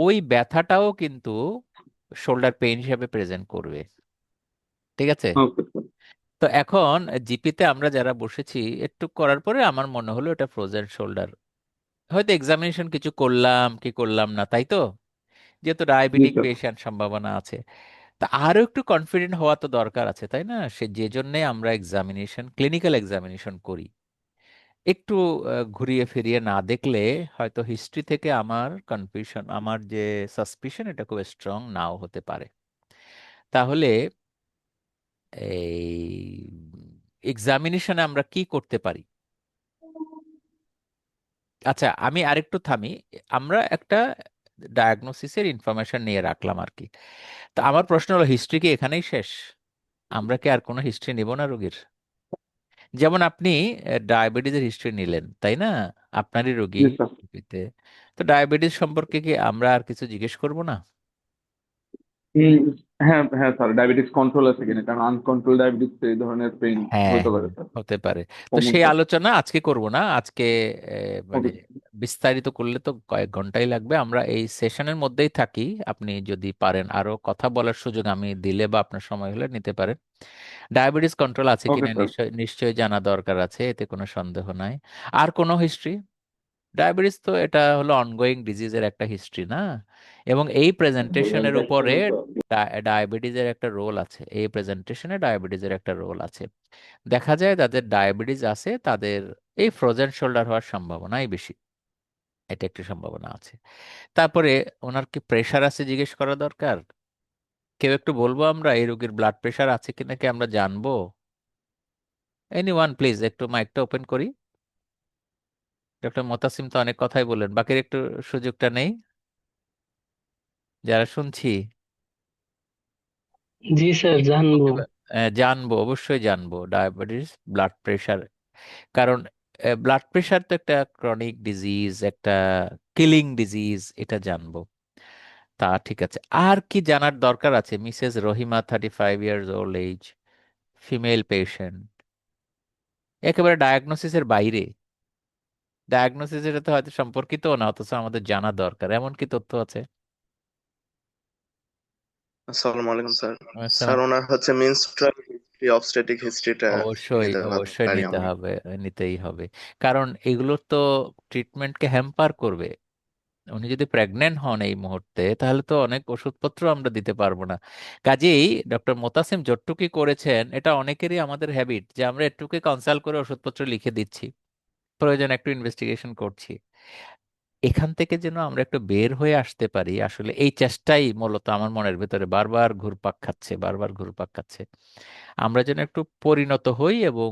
ওই ব্যথাটাও কিন্তু শোল্ডার পেইন হিসেবে প্রেজেন্ট করবে, ঠিক আছে? Okay sir. তো এখন জিপিতে আমরা যারা বসেছি, একটু করার পরে আমার মনে হলো এটা ফ্রোজেন শোল্ডার। হয়তো এক্সামিনেশন কিছু করলাম কি করলাম না, তাই তো, যেহেতু জি ডায়াবেটিক স্যার। পেশেন্ট সম্ভাবনা আছে। তা আরো একটু কনফিডেন্ট হওয়া তো দরকার আছে, তাই না? সে যে জন্যে আমরা এক্সামিনেশন, ক্লিনিক্যাল এক্সামিনেশন করি। একটু ঘুরিয়ে ফিরিয়ে না দেখলে হয়তো হিস্ট্রি থেকে আমার কনফিউশন, আমার যে সাসপিশন, এটা খুব স্ট্রং নাও হতে পারে। তাহলে এই এক্সামিনেশনে আমরা কি করতে পারি? আচ্ছা, আমি আরেকটু থামি। আমরা একটা ডায়াগনোসিসের ইনফরমেশন নিয়ে রাখলাম আর কি। তা আমার প্রশ্ন হলো, হিস্ট্রি কি এখানেই শেষ? আমরা কি আর কোনো হিস্ট্রি নিব না রোগীর? যেমন আপনি ডায়াবেটিসের হিস্ট্রি নিলেন, তাই না? আপনারই রোগী জি স্যার। তে। তো ডায়াবেটিস সম্পর্কে কি আমরা আর কিছু জিজ্ঞেস করব না? হুম, হ্যাঁ হ্যাঁ স্যার, ডায়াবেটিস কন্ট্রোল আছে কিনা, কারণ আনকন্ট্রোল ডায়াবেটিস এই ধরনের পেইন হ্যাঁ, হতে পারে হ্যাঁ, স্যার। হতে পারে। তো কমন সেই স্যার। আলোচনা আজকে করব না, আজকে মানে ওকে। বিস্তারিত করলে তো কয়েক ঘন্টাই লাগবে। আমরা এই সেশনের মধ্যেই থাকি। আপনি যদি পারেন আরো কথা বলার সুযোগ আমি দিলে বা আপনার সময় হলে নিতে পারেন। ডায়াবেটিস কন্ট্রোল আছে ওকে কিনা স্যার। নিশ্চয় নিশ্চয়ই জানা দরকার আছে, এতে কোনো সন্দেহ নাই। আর কোনো হিস্ট্রি? ডায়াবেটিস তো এটা হলো অনগোয়িং ডিজিজের একটা হিস্ট্রি, না? এবং এই প্রেজেন্টেশনের উপরে ডায়াবেটিসের একটা রোল আছে, এই প্রেজেন্টেশনে ডায়াবেটিসের একটা রোল আছে। দেখা যায় যাদের ডায়াবেটিস আছে তাদের এই ফ্রোজেন শোল্ডার হওয়ার সম্ভাবনাই বেশি, এটা একটি সম্ভাবনা আছে। তারপরে ওনার কি প্রেশার আছে জিজ্ঞেস করা দরকার। কেউ একটু বলবো আমরা এই রোগীর ব্লাড প্রেশার আছে কিনা, কি আমরা জানবো? এনি ওয়ান প্লিজ, একটু মাইকটা ওপেন করি। ডক্টর মোতাসিম তো অনেক কথাই বললেন, বাকির একটু সুযোগটা নেই, যারা শুনছি। জি স্যার, জানবো। ওকে, জানবো, অবশ্যই জানবো ডায়াবেটিস, ব্লাড প্রেশার। কারণ ব্লাড প্রেশার তো একটা ক্রনিক ডিজিজ, একটা কিলিং ডিজিজ, এটা জানবো। তা ঠিক আছে, আর কি জানার দরকার আছে? Mrs Rahima, 35 years old age, female patient, একেবারে ডায়াগনোসিসের বাইরে। ডায়াগনোসিসের সাথে হয়তো সম্পর্কিত না, অথচ আমাদের জানা দরকার, এমন কি তথ্য আছে? আসসালামু আলাইকুম স্যার। স্যার, আসসালাম। ওনার হচ্ছে মেনস্ট্রুয়াল হিস্ট্রি, অবস্টেটিক হিস্ট্রিটা অবশ্যই নিতে অবশ্যই পারি নিতে আমরা? হবে, নিতেই হবে। কারণ এগুলো তো ট্রিটমেন্টকে হ্যাম্পার করবে। উনি যদি প্রেগনেন্ট হন এই মুহূর্তে, তাহলে তো অনেক ওষুধপত্র আমরা দিতে পারবো না। কাজেই ডক্টর মোতাসিম যতটুকুই করেছেন, এটা অনেকেরই আমাদের হ্যাবিট যে আমরা একটুকে কনসাল্ট করে ওষুধপত্র লিখে দিচ্ছি, প্রয়োজন একটু ইনভেস্টিগেশন করছি। এখান থেকে যেন আমরা একটু বের হয়ে আসতে পারি, আসলে এই চেষ্টাই মূলত আমার মনের ভেতরে বারবার ঘুরপাক খাচ্ছে, বারবার ঘুরপাক খাচ্ছে। আমরা যেন একটু পরিণত হই এবং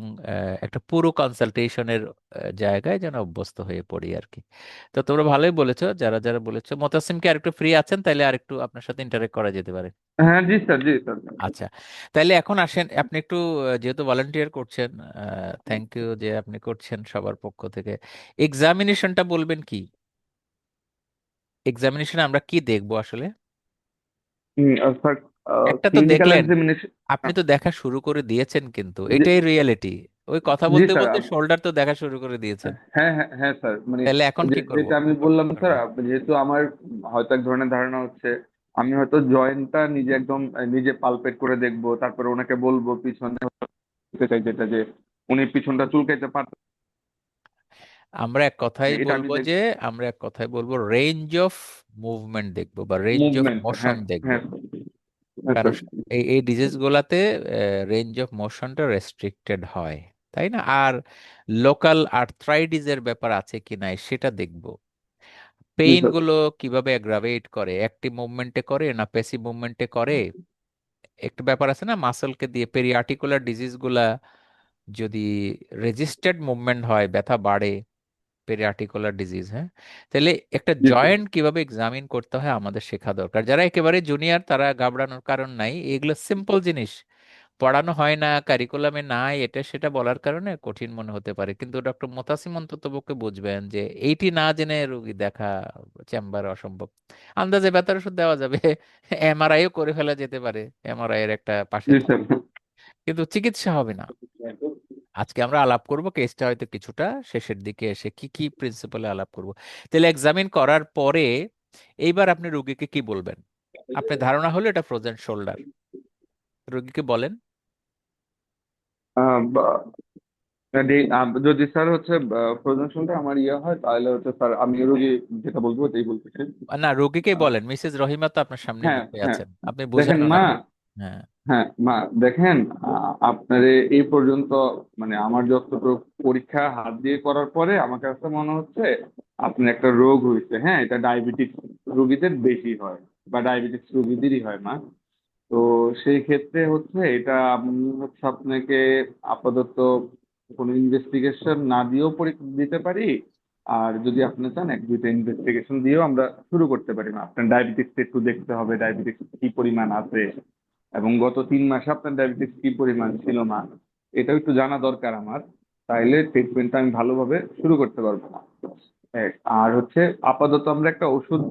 একটা পুরো কনসালটেশনের জায়গায় যেন অভ্যস্ত হয়ে পড়ি আর কি। তো তোমরা ভালোই বলেছো, যারা যারা বলেছো। মোতাসিম কি আরেকটু ফ্রি আছেন? তাইলে আরেকটু আপনার সাথে ইন্টারেক্ট করা যেতে পারে। হ্যাঁ, জি স্যার, জি স্যার। আচ্ছা, তাইলে এখন আসেন আপনি একটু, যেহেতু ভলান্টিয়ার করছেন, থ্যাংক ইউ যে আপনি করছেন সবার পক্ষ থেকে। এক্সামিনেশনটা বলবেন কি? এক্সামিনেশনে আমরা কি দেখবো আসলে? স্যার, একটা তো ক্লিনিক্যাল দেখলেন, এক্সামিনেশন। আপনি তো দেখা শুরু করে দিয়েছেন, কিন্তু এটাই রিয়েলিটি। ওই কথা জি বলতে স্যার। বলতে শোল্ডার তো দেখা শুরু করে দিয়েছেন। হ্যাঁ, হ্যাঁ, হ্যাঁ স্যার, মানে তাহলে এখন কি করব? যেটা আমি বললাম স্যার, যেহেতু আমার হয়তো এক ধরনের ধারণা হচ্ছে, আমি হয়তো জয়েন্টটা নিজে একদম নিজে পালপেট করে দেখবো, তারপরে ওনাকে বলবো পিছনে হতে চাই যেটা, যে উনি পিছনটা চুলকাইতে পারতেন, আমরা এক কথাই এটা আমি বলবো দেখ। যে, আমরা এক কথাই বলবো রেঞ্জ অফ মুভমেন্ট দেখবো বা রেঞ্জ অফ মুভমেন্ট, মোশন হ্যাঁ, দেখবো। হ্যাঁ, হ্যাঁ কারণ স্যার। এই এই ডিজিজ গুলাতে রেঞ্জ অফ মোশনটা রেস্ট্রিক্টেড হয়, তাই না? আর লোকাল আর্থ্রাইটিসের ব্যাপার আছে কি নাই সেটা দেখবো। জি পেইন স্যার। গুলো কিভাবে অ্যাগ্রাভেট করে, অ্যাক্টিভ মুভমেন্টে করে না প্যাসিভ মুভমেন্টে করে। একটা ব্যাপার আছে না মাসলকে দিয়ে, পেরিআর্টিকুলার ডিজিজ গুলা যদি রেজিস্টার্ড মুভমেন্ট হয়, ব্যথা বাড়ে, পেরিআর্টিকুলার ডিজিজ, হ্যাঁ। তাহলে একটা জি স্যার। জয়েন্ট কিভাবে এক্সামিন করতে হয় আমাদের শেখা দরকার। যারা একেবারে জুনিয়র তারা ঘাবড়ানোর কারণ নাই, এগুলো সিম্পল জিনিস, পড়ানো হয় না, কারিকুলামে নাই, এটা সেটা বলার কারণে কঠিন মনে হতে পারে, কিন্তু ডক্টর মোতাসিম অন্ততপক্ষে বুঝবেন যে এইটি না জেনে রোগী দেখা চেম্বারে অসম্ভব। আন্দাজে ব্যথার ওষুধ দেওয়া যাবে, এমআরআইও করে ফেলা যেতে পারে, এমআরআই এর একটা পাশে জি স্যার। থাকবে, কিন্তু চিকিৎসা হবে না। আজকে আমরা আলাপ করব কেসটা হয়তো কিছুটা শেষের দিকে এসে কি কি প্রিন্সিপালে আলাপ করব। তাহলে এক্সামিন করার পরে এইবার আপনি রোগীকে কি বলবেন? আপনি ধারণা হলো এটা ফ্রোজেন শোল্ডার, রোগীকে বলেন। আহ, বা- যদি স্যার হচ্ছে ফ্রোজেন শোল্ডার আমার ইয়ে হয়, তাহলে হচ্ছে স্যার আমি রোগী যেটা বলবো ওটাই বলতেছি। না, রোগীকেই বলেন, মিসেস রহিমা তো আপনার সামনে হ্যাঁ, বসে হ্যাঁ, আছেন, আপনি দেখেন বুঝান মা। ওনাকে। হ্যাঁ। হ্যাঁ মা, দেখেন, আপনার এই পর্যন্ত, মানে আমার যতটুকু পরীক্ষা হাত দিয়ে করার পরে আমার কাছে মনে হচ্ছে আপনার একটা রোগ হয়েছে। হ্যাঁ, এটা ডায়াবেটিস রোগীদের বেশি হয়, বা ডায়াবেটিস রোগীদেরই হয় মা। তো সেই ক্ষেত্রে হচ্ছে এটা আমি হচ্ছে আপনাকে আপাতত কোনো ইনভেস্টিগেশন না দিয়েও পরীক্ষা দিতে পারি। আর যদি আপনি চান এক দুইটা ইনভেস্টিগেশন দিয়েও আমরা শুরু করতে পারি না। আপনার ডায়াবেটিস একটু দেখতে হবে, ডায়াবেটিস কি পরিমাণ আছে, এবং গত 3 মাসে আপনার ডায়াবেটিস কি পরিমাণ ছিল না, এটাও একটু জানা দরকার আমার। তাইলে ট্রিটমেন্টটা আমি ভালোভাবে শুরু করতে পারবো না। আর হচ্ছে আপাতত আমরা একটা ওষুধ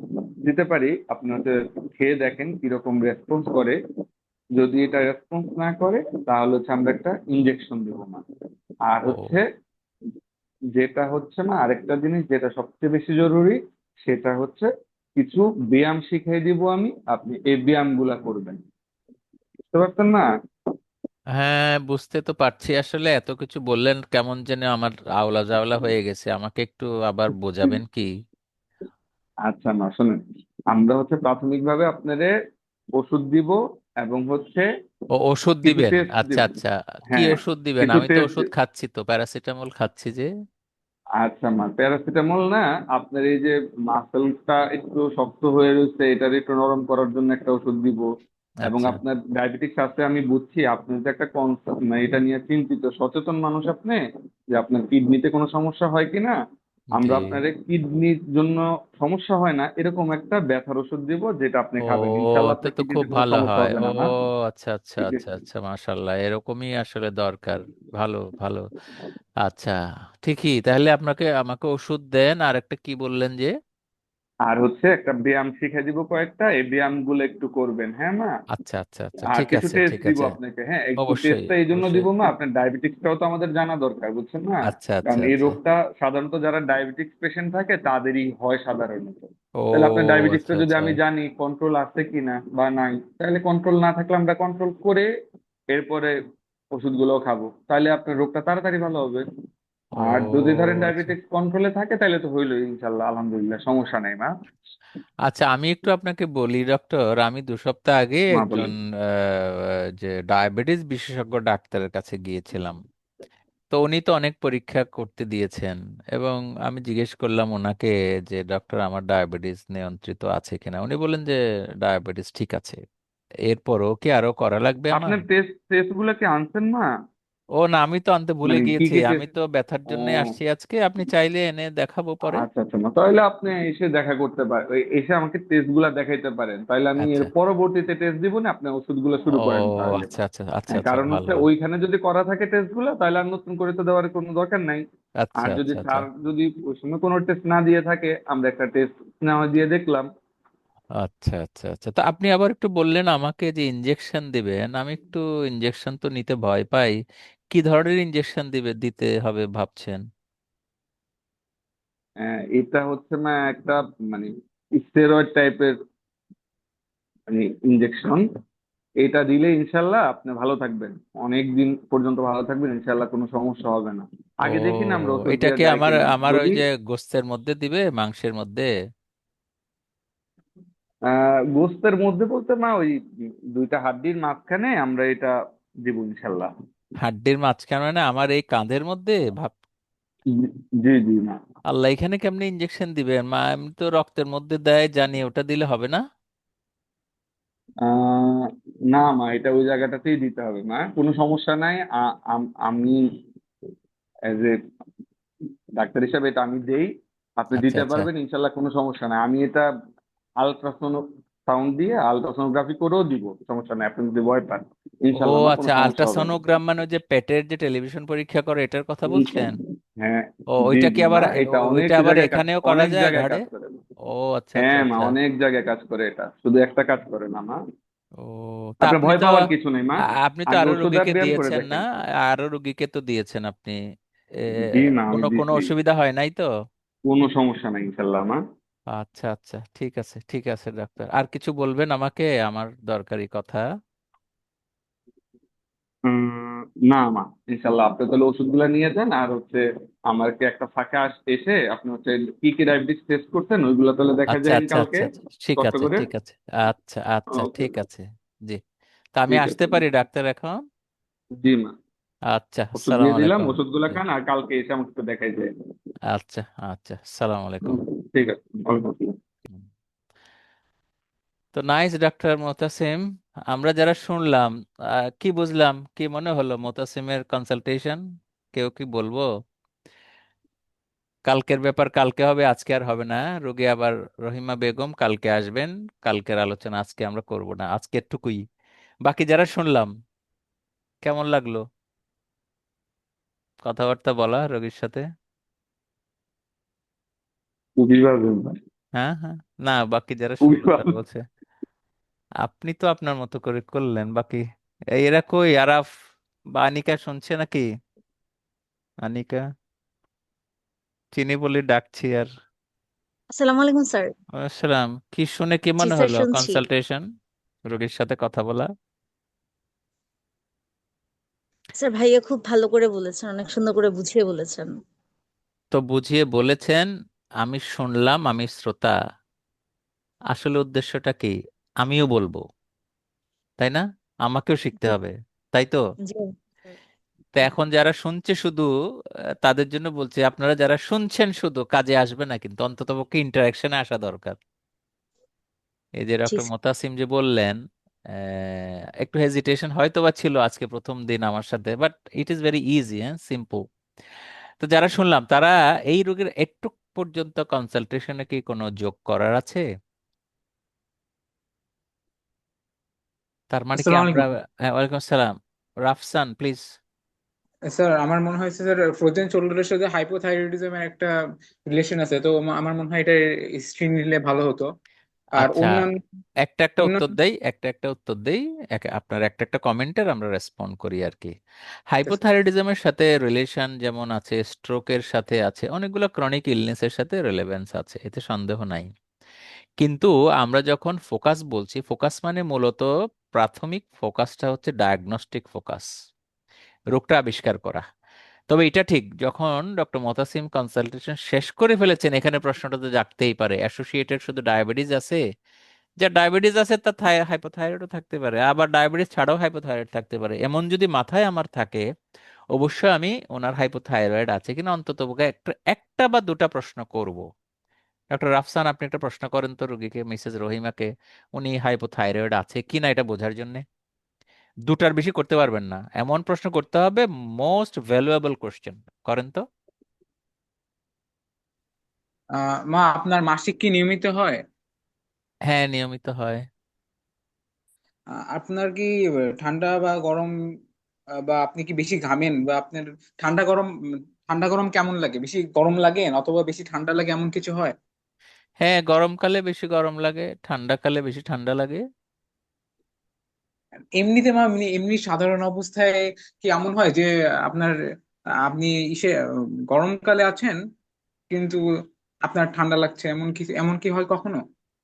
দিতে পারি, আপনি হচ্ছে খেয়ে দেখেন কিরকম রেসপন্স করে। যদি এটা রেসপন্স না করে, তাহলে হচ্ছে আমরা একটা ইনজেকশন দেবো না। আর হচ্ছে, ও, যেটা হচ্ছে না, আরেকটা জিনিস যেটা সবচেয়ে বেশি জরুরি, সেটা হচ্ছে কিছু ব্যায়াম শিখিয়ে দিব আমি, আপনি এই ব্যায়াম গুলা করবেন। বুঝতে পারছেন না? হ্যাঁ, বুঝতে তো পারছি। আসলে এত কিছু বললেন, কেমন যেন আমার আওলা জাওলা হয়ে গেছে, আমাকে একটু আবার বোঝাবেন কি? আচ্ছা মা, শোনেন, আমরা হচ্ছে প্রাথমিকভাবে আপনাদের ওষুধ দিব, এবং হচ্ছে ও, ওষুধ কিছু দিবেন? টেস্ট আচ্ছা দিব। আচ্ছা। কি হ্যাঁ, ওষুধ দিবেন? কিছু আমি তো টেস্ট। ওষুধ খাচ্ছি, তো প্যারাসিটামল খাচ্ছি যে। আচ্ছা মা, প্যারাসিটামল না, আপনার এই যে মাসেলটা একটু শক্ত হয়ে রয়েছে, এটার একটু নরম করার জন্য একটা ওষুধ দিব। এবং আচ্ছা। আপনার ডায়াবেটিস আছে, আমি বুঝছি আপনি যে একটা মানে এটা নিয়ে চিন্তিত, সচেতন মানুষ আপনি, যে আপনার কিডনিতে কোনো সমস্যা হয় কিনা। জি। আমরা আপনার কিডনির জন্য সমস্যা হয় না এরকম একটা ব্যথার ওষুধ দিব, যেটা আপনি ও, খাবেন, ইনশাল্লাহ তো আপনার তো খুব কিডনিতে কোনো ভালো সমস্যা হয়। হবে ও না, মা। আচ্ছা আচ্ছা ঠিক আচ্ছা আছে। আচ্ছা, মাশাল্লাহ, এরকমই আসলে দরকার। ভালো ভালো। আচ্ছা, ঠিকই। তাহলে আপনাকে আমাকে ওষুধ দেন, আর একটা কি বললেন যে? আর হচ্ছে একটা ব্যায়াম শিখে দিব কয়েকটা, এই ব্যায়াম গুলো একটু করবেন, হ্যাঁ মা। আচ্ছা আচ্ছা আচ্ছা, আর ঠিক কিছু আছে টেস্ট ঠিক দিব আছে। আপনাকে, হ্যাঁ, একটু অবশ্যই টেস্টটা এই জন্য অবশ্যই। দিব মা, আপনার ডায়াবেটিক্সটাও তো আমাদের জানা দরকার, বুঝছেন না। আচ্ছা কারণ আচ্ছা এই আচ্ছা। রোগটা সাধারণত যারা ডায়াবেটিক্স পেশেন্ট থাকে তাদেরই হয় সাধারণত। ও তাহলে আপনার আচ্ছা ডায়াবেটিক্সটা যদি আচ্ছা। আমি জানি কন্ট্রোল আছে কিনা বা নাই, তাহলে কন্ট্রোল না থাকলে আমরা কন্ট্রোল করে এরপরে ওষুধগুলো খাবো, তাহলে আপনার রোগটা তাড়াতাড়ি ভালো হবে। ও আর যদি ধরেন আচ্ছা ডায়াবেটিক্স কন্ট্রোলে থাকে তাহলে তো হইলোই, ইনশাল্লাহ আলহামদুলিল্লাহ, সমস্যা নাই মা। আচ্ছা, আমি একটু আপনাকে বলি ডক্টর, আমি 2 সপ্তাহ আগে মা একজন বলেন। যে ডায়াবেটিস বিশেষজ্ঞ ডাক্তারের কাছে গিয়েছিলাম। তো উনি তো অনেক পরীক্ষা করতে দিয়েছেন, এবং আমি জিজ্ঞেস করলাম ওনাকে যে ডক্টর, আমার ডায়াবেটিস নিয়ন্ত্রিত আছে কিনা। উনি বললেন যে ডায়াবেটিস ঠিক আছে। এরপরও কি আরো করা লাগবে আমার? আপনার টেস্ট টেস্ট গুলো কি আনছেন মা? ও না, আমি তো আনতে ভুলে মানে কি গিয়েছি। কি আমি টেস্ট? তো ব্যথার ও জন্য আসছি আজকে, আপনি চাইলে এনে দেখাবো পরে। আচ্ছা আচ্ছা মা, তাহলে আপনি এসে দেখা করতে পারেন, এসে আমাকে টেস্ট গুলা দেখাইতে পারেন, তাহলে আমি এর আচ্ছা। পরবর্তীতে টেস্ট দিব না, আপনি ওষুধগুলো শুরু ও করেন তাহলে। আচ্ছা আচ্ছা আচ্ছা হ্যাঁ, আচ্ছা, কারণ ভালো। হচ্ছে ওইখানে যদি করা থাকে টেস্ট গুলো, তাহলে আর নতুন করে তো দেওয়ার কোনো দরকার নাই। আচ্ছা আর যদি আচ্ছা আচ্ছা স্যার যদি ওই সময় কোনো টেস্ট না দিয়ে থাকে, আমরা একটা টেস্ট নেওয়া দিয়ে দেখলাম। আচ্ছা আচ্ছা আচ্ছা। তো আপনি আবার একটু বললেন আমাকে যে ইনজেকশন দিবেন, আমি একটু ইনজেকশন তো নিতে ভয় পাই। কি ধরনের ইনজেকশন দিতে হবে ভাবছেন? এটা হচ্ছে না একটা মানে স্টেরয়েড টাইপের মানে ইনজেকশন। এটা দিলে ইনশাল্লাহ আপনি ভালো থাকবেন, অনেক দিন পর্যন্ত ভালো থাকবেন, ইনশাল্লাহ কোনো সমস্যা হবে না। ও, আগে দেখি না আমরা ওষুধ এটা দিয়ে কি যায় আমার কিনা আমার ওই যদি। যে গোস্তের মধ্যে দিবে, মাংসের মধ্যে? গোস্তের মধ্যে বলতে মা ওই দুইটা হাড্ডির মাঝখানে আমরা এটা দিব ইনশাল্লাহ। হাড্ডির মাঝখানে মানে আমার এই কাঁধের মধ্যে ভাব? জি জি মা। আল্লাহ, এখানে কেমনে ইনজেকশন দিবেন মা? আমি তো রক্তের মধ্যে দেয় জানি, ওটা দিলে হবে না? আহ, না মা, এটা ওই জায়গাটাতেই দিতে হবে মা, কোনো সমস্যা নাই। আমি এজ এ ডাক্তার হিসাবে এটা আমি দেই, আপনি আচ্ছা দিতে আচ্ছা। পারবেন ইনশাল্লাহ, কোনো সমস্যা নাই। আমি এটা আলট্রাসোনো সাউন্ড দিয়ে আলট্রাসোনোগ্রাফি করেও দিব, সমস্যা নাই, আপনি যদি ভয় পান, ও ইনশাল্লাহ মা কোনো আচ্ছা, সমস্যা হবে না। আলট্রাসোনোগ্রাম মানে ওই যে পেটের যে টেলিভিশন পরীক্ষা করে, এটার কথা বলছেন? হ্যাঁ। ও, জি ওইটা কি জি আবার মা, এটা অনেক ওইটা আবার জায়গায় কাজ, এখানেও করা অনেক যায় জায়গায় ঘাড়ে? কাজ করে। ও আচ্ছা আচ্ছা হ্যাঁ মা, আচ্ছা। অনেক জায়গায় কাজ করে, এটা শুধু একটা কাজ করে না মা। ও, তা আপনার আপনি ভয় তো পাওয়ার কিছু নেই মা, আপনি তো আগে আরো ওষুধ আর রোগীকে ব্যায়াম করে দিয়েছেন না? দেখেন। আরো রোগীকে তো দিয়েছেন আপনি। এ, জি মা, আমি কোনো কোনো দিছি, অসুবিধা হয় নাই তো? কোনো সমস্যা নাই ইনশাল্লাহ মা। আচ্ছা আচ্ছা, ঠিক আছে ঠিক আছে ডাক্তার, আর কিছু বলবেন আমাকে, আমার দরকারি কথা? উম, না মা, ইনশাল্লাহ আপনি তাহলে ওষুধগুলো নিয়ে যান, আর হচ্ছে আমাকে একটা ফাঁকে এসে আপনি হচ্ছে কি কি ডায়াবেটিস টেস্ট করছেন ওইগুলো তাহলে দেখা আচ্ছা যায় আচ্ছা কালকে, আচ্ছা আচ্ছা, ঠিক কষ্ট আছে করে। ঠিক আছে। আচ্ছা আচ্ছা, ওকে ঠিক মা, আছে। জি। তা আমি ঠিক আসতে আছে মা। পারি ডাক্তার এখন? জি মা, আচ্ছা, ওষুধ আসসালামু দিয়ে দিলাম, আলাইকুম। ওষুধগুলো জি। খান আর কালকে এসে আমাকে একটু দেখাই যায়। আচ্ছা আচ্ছা, আসসালামু আলাইকুম। ঠিক আছে, ওয়ালাইকুম আসসালাম। হুম। তো নাইস ডাক্তার মোতাসিম। আমরা যারা শুনলাম, কি বুঝলাম, কি মনে হলো মোতাসিমের কনসালটেশন? কেউ কি বলবো কালকের ব্যাপার কালকে হবে, আজকে আর হবে না? রোগী আবার রহিমা বেগম কালকে আসবেন, কালকের আলোচনা আজকে আমরা করব না, আজকে এটুকুই। বাকি যারা শুনলাম, কেমন লাগলো কথাবার্তা বলা রোগীর সাথে? খুবই ভালো ভাই, হ্যাঁ হ্যাঁ। না, বাকি যারা খুবই শুনলো তারা ভালো। বলছে। আপনি তো আপনার মতো করে করলেন, বাকি এরা কই? আরাফ বা আনিকা শুনছে নাকি? আনিকা, চিনি বলে ডাকছি আর। আসসালামু আলাইকুম স্যার। আসসালাম। কি শুনে কি জি মনে স্যার, হলো শুনছি। কনসালটেশন, রোগীর সাথে কথা বলা? স্যার, ভাইয়া খুব ভালো করে বলেছেন, অনেক সুন্দর করে বুঝিয়ে বলেছেন। তো বুঝিয়ে বলেছেন, আমি শুনলাম, আমি শ্রোতা। আসলে উদ্দেশ্যটা কি? আমিও বলবো, তাই না? আমাকেও শিখতে জি হবে, তাই তো? জি স্যার। তো এখন যারা শুনছে শুধু, তাদের জন্য বলছি, আপনারা যারা শুনছেন শুধু, কাজে আসবে না কিন্তু, অন্ততপক্ষে ইন্টারাকশনে আসা দরকার। এই যে জি ডক্টর স্যার। মোতাসিম যে বললেন, একটু হেজিটেশন হয়তো বা ছিল আজকে প্রথম দিন আমার সাথে, but it is very easy, হ্যাঁ, সিম্পল। তো যারা শুনলাম তারা এই রোগের একটু পর্যন্ত কনসালটেশনে কি কোনো যোগ করার আছে? তার মানে কি আসসালামু আমরা, আলাইকুম। হ্যাঁ, ওয়ালাইকুম আসসালাম। রাফসান প্লিজ। স্যার আমার মনে হয় স্যার ফ্রোজেন শোল্ডারের সাথে হাইপোথাইরয়েডিজমের একটা রিলেশন আছে, তো আমার মনে হয় এটা হিস্ট্রি নিলে ভালো হতো। আর আচ্ছা, অন্যান্য একটা একটা উত্তর অন্যান্য দেই, একটা একটা উত্তর দেই। আপনার একটা একটা কমেন্টের আমরা রেসপন্ড করি আর কি। হাইপোথাইরয়েডিজমের সাথে রিলেশন যেমন আছে, স্ট্রোকের সাথে আছে, অনেকগুলো ক্রনিক ইলনেসের সাথে রিলেভেন্স আছে, এতে সন্দেহ নাই। কিন্তু আমরা যখন ফোকাস বলছি, ফোকাস মানে মূলত প্রাথমিক ফোকাসটা হচ্ছে ডায়াগনস্টিক ফোকাস, রোগটা আবিষ্কার করা। তবে এটা ঠিক, যখন ডক্টর মোতাসিম কনসালটেশন শেষ করে ফেলেছেন, এখানে প্রশ্নটা তো জাগতেই পারে, অ্যাসোসিয়েটেড শুধু ডায়াবেটিস আছে? যার ডায়াবেটিস আছে তার হাইপোথাইরয়েডও থাকতে পারে, আবার ডায়াবেটিস ছাড়াও হাইপোথাইরয়েড থাকতে পারে। এমন যদি মাথায় আমার থাকে, অবশ্যই আমি ওনার হাইপোথাইরয়েড আছে কিনা অন্তত একটা একটা বা দুটা প্রশ্ন করব। ডক্টর রাফসান, আপনি একটা প্রশ্ন করেন তো রোগীকে, মিসেস রহিমাকে, উনি হাইপোথাইরয়েড আছে কিনা এটা বোঝার জন্য। দুটার বেশি করতে পারবেন না, এমন প্রশ্ন করতে হবে, মোস্ট ভ্যালুয়েবল কোশ্চেন। করেন তো। মা, আপনার মাসিক কি নিয়মিত হয়? হ্যাঁ, নিয়মিত হয়। আপনার কি ঠান্ডা বা গরম, বা আপনি কি বেশি ঘামেন, বা আপনার ঠান্ডা গরম ঠান্ডা গরম কেমন লাগে? বেশি গরম লাগে অথবা বেশি ঠান্ডা লাগে, এমন কিছু হয়? হ্যাঁ, গরমকালে বেশি গরম লাগে, ঠান্ডাকালে বেশি ঠান্ডা লাগে। এমনিতে মা, এমনি সাধারণ অবস্থায় কি এমন হয় যে আপনার আপনি ইসে গরমকালে আছেন কিন্তু আপনার ঠান্ডা লাগছে, এমন কি হয় কখনো?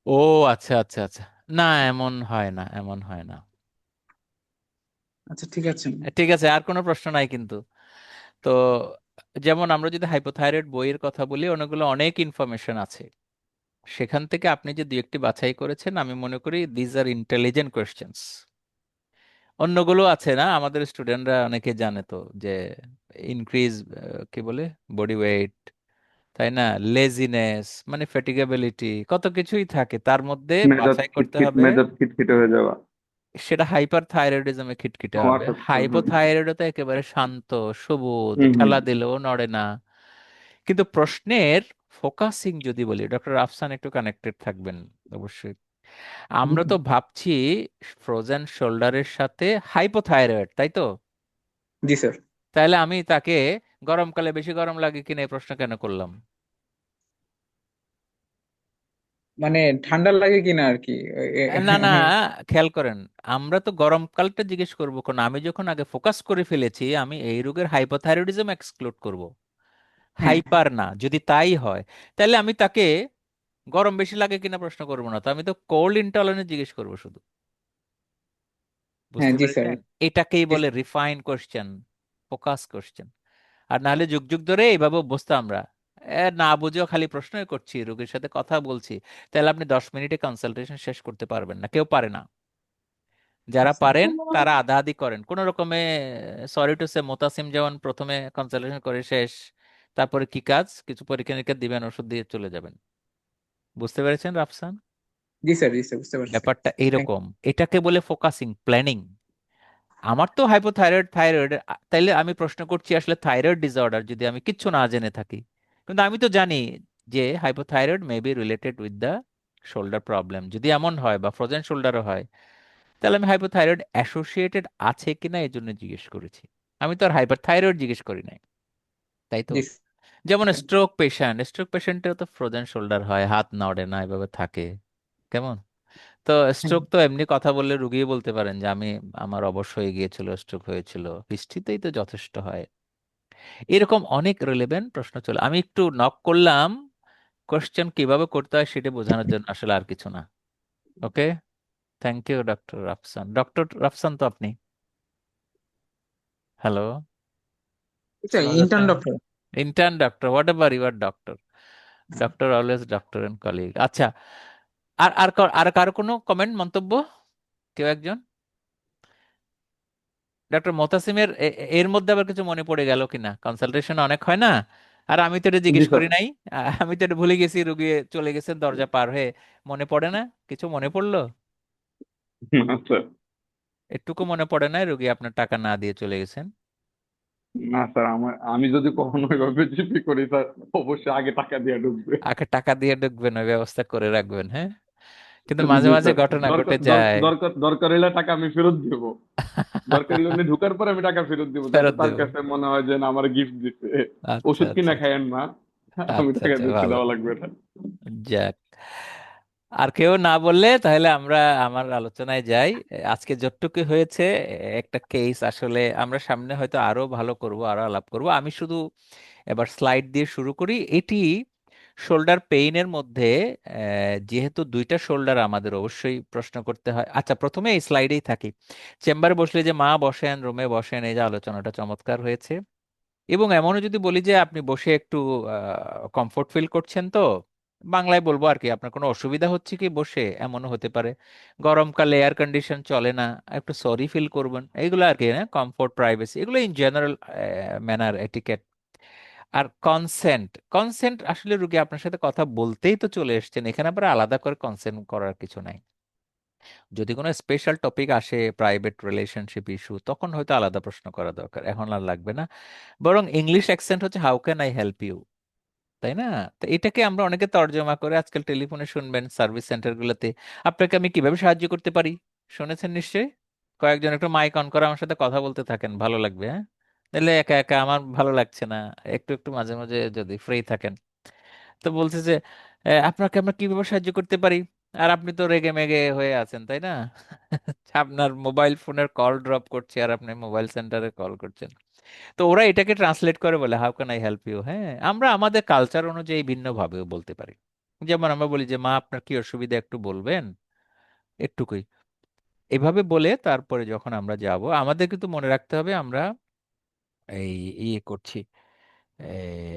ও আচ্ছা আচ্ছা আচ্ছা। না, এমন হয় না, এমন হয় না। আচ্ছা, ঠিক আছে। ঠিক আছে, আর কোনো প্রশ্ন নাই কিন্তু। তো যেমন আমরা যদি হাইপোথাইরয়েড বইয়ের কথা বলি, অনেকগুলো অনেক ইনফরমেশন আছে, সেখান থেকে আপনি যে দুই একটি বাছাই করেছেন, আমি মনে করি দিজ আর ইন্টেলিজেন্ট কোয়েশ্চেন্স। অন্যগুলো আছে না, আমাদের স্টুডেন্টরা অনেকে জানে তো, যে ইনক্রিজ, কি বলে, বডি ওয়েট, তাই না, লেজিনেস, মানে ফ্যাটিগেবিলিটি, কত কিছুই থাকে, তার মধ্যে মেজাজ বাছাই করতে খিটখিট, হবে। মেজাজ খিটখিটে হয়ে যাওয়া। সেটা হাইপার থাইরয়েডিজমে খিটখিটে ও হবে, আচ্ছা আচ্ছা, হুম। হাইপোথাইরয়েড তো একেবারে শান্ত, সবুজ, হুম হুম। ঠেলা দিলেও নড়ে না। কিন্তু প্রশ্নের ফোকাসিং যদি বলি, ডক্টর আফসান একটু কানেক্টেড থাকবেন অবশ্যই। আমরা তো ভাবছি ফ্রোজেন শোল্ডারের সাথে হাইপোথাইরয়েড, তাই তো? জি স্যার। তাহলে আমি তাকে গরমকালে বেশি গরম লাগে কিনা এই প্রশ্ন কেন করলাম? মানে ঠান্ডা লাগে কিনা আর কি। না না, খেয়াল করেন, আমরা তো গরমকালটা জিজ্ঞেস করবো, কারণ আমি যখন আগে ফোকাস করে ফেলেছি, আমি এই রোগের হাইপোথাইরয়েডিজম এক্সক্লুড করব, হ্যাঁ, হাইপার না। যদি তাই হয়, তাহলে আমি তাকে গরম বেশি লাগে কিনা প্রশ্ন করবো না, তো আমি তো কোল্ড ইনটলারেন্স জিজ্ঞেস করবো শুধু। হ্যাঁ, বুঝতে জি স্যার। পেরেছেন? এটাকেই বলে রিফাইন কোশ্চেন, ফোকাস কোশ্চেন। আর নাহলে যুগ যুগ ধরে এইভাবে অভ্যস্ত আমরা, না বুঝেও খালি প্রশ্নই করছি, রোগীর সাথে কথা বলছি, তাহলে আপনি 10 মিনিটে কনসালটেশন শেষ করতে পারবেন না, কেউ পারে না। যারা আচ্ছা। পারেন তারা আধা আধি করেন কোন রকমে। সরি টু সে, মোতাসিম যেমন প্রথমে কনসালটেশন করে শেষ, তারপরে কি কাজ, কিছু পরীক্ষা নিরীক্ষা দিবেন, ওষুধ দিয়ে চলে যাবেন। বুঝতে পেরেছেন রাফসান? জি স্যার, জি স্যার, বুঝতে পারছি। ব্যাপারটা Thank এইরকম, এটাকে বলে ফোকাসিং, প্ল্যানিং। আমার তো হাইপোথাইরয়েড, থাইরয়েড, তাইলে আমি প্রশ্ন করছি আসলে থাইরয়েড ডিসঅর্ডার যদি আমি কিচ্ছু না জেনে থাকি। কিন্তু আমি তো জানি যে hypothyroid may be related with the shoulder problem, যদি এমন হয় বা ফ্রোজেন শোল্ডারও হয়, তাহলে আমি হাইপোথাইরয়েড অ্যাসোসিয়েটেড আছে কিনা এই জন্য জিজ্ঞেস করেছি। আমি তো আর হাইপারথাইরয়েড জিজ্ঞেস করি নাই, তাই তো? জি যেমন স্যার। স্ট্রোক পেশেন্ট, স্ট্রোক পেশেন্টেও তো ফ্রোজেন শোল্ডার হয়, হাত নড়ে না, এভাবে থাকে, কেমন? তো হ্যাঁ, স্ট্রোক তো এমনি কথা বললে রুগী বলতে পারেন যে আমি, আমার অবশ হয়ে গিয়েছিল, স্ট্রোক হয়েছিল, হিস্ট্রিতেই তো যথেষ্ট হয়। এরকম অনেক রিলেভেন্ট প্রশ্ন চলে, আমি একটু নক করলাম, কোশ্চেন কিভাবে করতে হয় সেটা বোঝানোর জন্য, আসলে আর কিছু না। Okay, thank you doctor Rafsan. Doctor Rafsan তো আপনি? হ্যালো, আচ্ছা, শোনা যাচ্ছে? Intern doctor. Intern doctor, whatever you are doctor, doctor always doctor and colleague. আচ্ছা, আর কারো কোনো কমেন্ট, মন্তব্য, কেউ একজন? ডক্টর মোতাসিমের এর মধ্যে আবার কিছু মনে পড়ে গেল কিনা? কনসালটেশন অনেক হয় না, আর আমি তো এটা জি জিজ্ঞেস স্যার। করি নাই। আমি তো এটা ভুলে গেছি, রুগী চলে গেছেন দরজা পার হয়ে। মনে পড়ে না? কিছু মনে পড়লো? আচ্ছা। একটুকু মনে পড়ে না রুগী আপনার টাকা না দিয়ে চলে গেছেন? না স্যার, আমি যদি কখনো ওইভাবে জিপি করি স্যার, অবশ্যই আগে টাকা দিয়ে ঢুকবে। আগে টাকা দিয়ে ঢুকবেন, ওই ব্যবস্থা করে রাখবেন, হ্যাঁ। কিন্তু জি মাঝে জি মাঝে স্যার, ঘটনা দরকার ঘটে যায়। দরকার দরকার হলে টাকা আমি ফেরত দেবো। দরকার হলে উনি ঢুকার পর আমি টাকা ফেরত দিব, যাতে ফেরত তার দেবেন। কাছে মনে হয় যে না, আমার গিফট দিতে। আচ্ছা ওষুধ আচ্ছা কিনা আচ্ছা। খাইয়েন না, আমি আচ্ছা টাকা আচ্ছা, দিতে ভালো। দেওয়া লাগবে না। যাক, আর কেউ না বললে তাহলে আমরা আমার আলোচনায় যাই। আজকে যতটুকু হয়েছে, একটা কেস আসলে আমরা সামনে হয়তো আরো ভালো করব, আরো আলাপ করব। আমি শুধু এবার স্লাইড দিয়ে শুরু করি। এটি শোল্ডার পেইনের মধ্যে যেহেতু দুইটা শোল্ডার আমাদের অবশ্যই প্রশ্ন করতে হয়। আচ্ছা, প্রথমে এই স্লাইডেই থাকি। চেম্বারে বসলে যে মা বসেন, রুমে বসেন, এই যে আলোচনাটা চমৎকার হয়েছে। এবং এমনও যদি বলি যে আপনি বসে একটু কমফোর্ট ফিল করছেন, তো বাংলায় বলবো আর কি, আপনার কোনো অসুবিধা হচ্ছে কি বসে, এমনও হতে পারে। গরমকালে এয়ার কন্ডিশন চলে না, একটু সরি ফিল করবেন, এইগুলো আর কি, না কমফোর্ট, প্রাইভেসি, এগুলো ইন জেনারেল ম্যানার, এটিকেট। আর কনসেন্ট, কনসেন্ট আসলে রুগী আপনার সাথে কথা বলতেই তো চলে এসেছেন, এখানে আবার আলাদা করে কনসেন্ট করার কিছু নাই। যদি কোনো স্পেশাল টপিক আসে, প্রাইভেট রিলেশনশিপ ইস্যু, তখন হয়তো আলাদা প্রশ্ন করা দরকার, এখন আর লাগবে না। বরং ইংলিশ অ্যাকসেন্ট হচ্ছে how can I help you, তাই না? তো এটাকে আমরা অনেকে তর্জমা করে আজকাল টেলিফোনে শুনবেন সার্ভিস সেন্টারগুলোতে, আপনাকে আমি কিভাবে সাহায্য করতে পারি, শুনেছেন নিশ্চয়ই। কয়েকজন একটু মাইক অন করে আমার সাথে কথা বলতে থাকেন, ভালো লাগবে, হ্যাঁ। তাহলে একা একা আমার ভালো লাগছে না, একটু একটু মাঝে মাঝে যদি ফ্রি থাকেন। তো বলছে যে আপনাকে আমরা কিভাবে সাহায্য করতে পারি, আর আপনি তো রেগে মেগে হয়ে আছেন, তাই না? আপনার মোবাইল ফোনের কল ড্রপ করছে আর আপনি মোবাইল সেন্টারে কল করছেন। তো ওরা এটাকে ট্রান্সলেট করে বলে how can I help you. হ্যাঁ, আমরা আমাদের কালচার অনুযায়ী ভিন্ন ভাবেও বলতে পারি। যেমন আমরা বলি যে মা আপনার কি অসুবিধা একটু বলবেন, একটুকুই, এভাবে বলে তারপরে যখন আমরা যাব, আমাদের কিন্তু মনে রাখতে হবে আমরা এই ইয়ে করছি,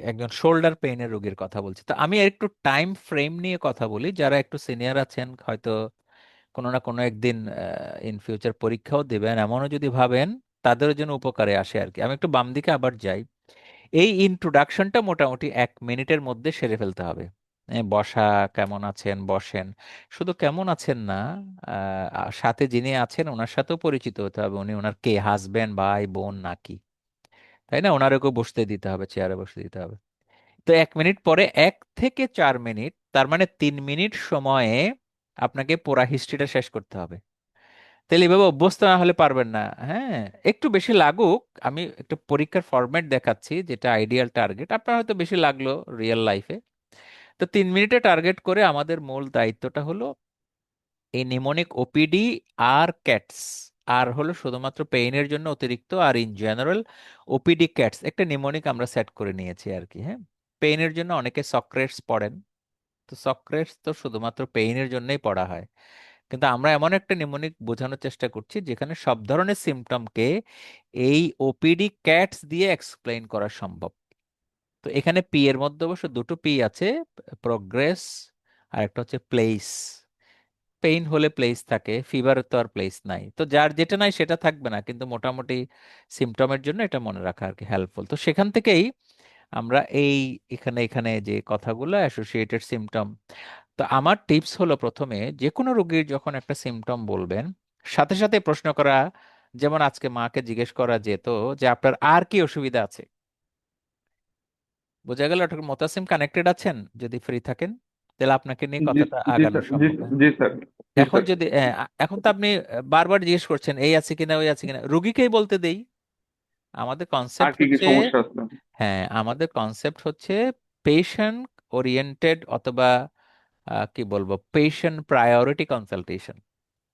একজন শোল্ডার পেইনের রোগীর কথা বলছি। তো আমি একটু টাইম ফ্রেম নিয়ে কথা বলি। যারা একটু সিনিয়র আছেন, হয়তো কোনো না কোনো একদিন ইন ফিউচার পরীক্ষাও দেবেন, এমনও যদি ভাবেন, তাদের জন্য উপকারে আসে আর কি। আমি একটু বাম দিকে আবার যাই। এই ইন্ট্রোডাকশনটা মোটামুটি 1 মিনিটের মধ্যে সেরে ফেলতে হবে। বসা, কেমন আছেন, বসেন। শুধু কেমন আছেন না, সাথে যিনি আছেন ওনার সাথেও পরিচিত হতে হবে, উনি ওনার কে, হাজবেন্ড, ভাই, বোন নাকি, তাই না? ওনারকেও বসতে দিতে হবে, চেয়ারে বসতে দিতে হবে। তো 1 মিনিট পরে 1 থেকে 4 মিনিট, তার মানে 3 মিনিট সময়ে আপনাকে পুরা হিস্ট্রিটা শেষ করতে হবে। তাহলে এভাবে অভ্যস্ত না হলে পারবেন না। হ্যাঁ, একটু বেশি লাগুক। আমি একটু পরীক্ষার ফরম্যাট দেখাচ্ছি, যেটা আইডিয়াল টার্গেট, আপনার হয়তো বেশি লাগলো রিয়েল লাইফে। তো 3 মিনিটে টার্গেট করে আমাদের মূল দায়িত্বটা হলো এই নিমোনিক ওপিডি আর ক্যাটস, আর হলো শুধুমাত্র পেইনের জন্য অতিরিক্ত, আর ইন জেনারেল ওপিডি ক্যাটস একটা নিমোনিক আমরা সেট করে নিয়েছি আর কি, হ্যাঁ। পেইনের জন্য অনেকে সক্রেটস পড়েন, তো সক্রেটস তো শুধুমাত্র পেইনের জন্যই পড়া হয়। কিন্তু আমরা এমন একটা নিমোনিক বোঝানোর চেষ্টা করছি যেখানে সব ধরনের সিমটমকে এই ওপিডি ক্যাটস দিয়ে এক্সপ্লেইন করা সম্ভব। তো এখানে পি এর মধ্যে অবশ্য দুটো পি আছে, প্রোগ্রেস আর একটা হচ্ছে প্লেস। পেইন হলে প্লেস থাকে, ফিভারের তো আর প্লেস নাই, তো যার যেটা নাই সেটা থাকবে না, কিন্তু মোটামুটি সিমটমের জন্য এটা মনে রাখা আর কি হেল্পফুল। তো সেখান থেকেই আমরা এই এখানে এখানে যে কথাগুলো অ্যাসোসিয়েটেড সিমটম। তো আমার টিপস হলো, প্রথমে যে কোনো রোগীর যখন একটা সিমটম বলবেন, সাথে সাথে প্রশ্ন করা। যেমন আজকে মাকে জিজ্ঞেস করা যেত যে আপনার আর কি অসুবিধা আছে। বোঝা গেল ডক্টর মোতাসিম কানেক্টেড আছেন? যদি ফ্রি থাকেন তাহলে আপনাকে নিয়ে জি কথাটা জি আগানো স্যার, জি সম্ভব, স্যার, হ্যাঁ। জি স্যার, জি এখন স্যার। যদি এখন তো আপনি বারবার জিজ্ঞেস করছেন এই আছে কিনা, ওই আছে কিনা, রুগীকেই বলতে দেই। আমাদের আর কনসেপ্ট কি কি হচ্ছে, সমস্যা আছে? হ্যাঁ, আমাদের কনসেপ্ট হচ্ছে পেশেন্ট ওরিয়েন্টেড, অথবা কি বলবো, পেশেন্ট প্রায়োরিটি কনসালটেশন।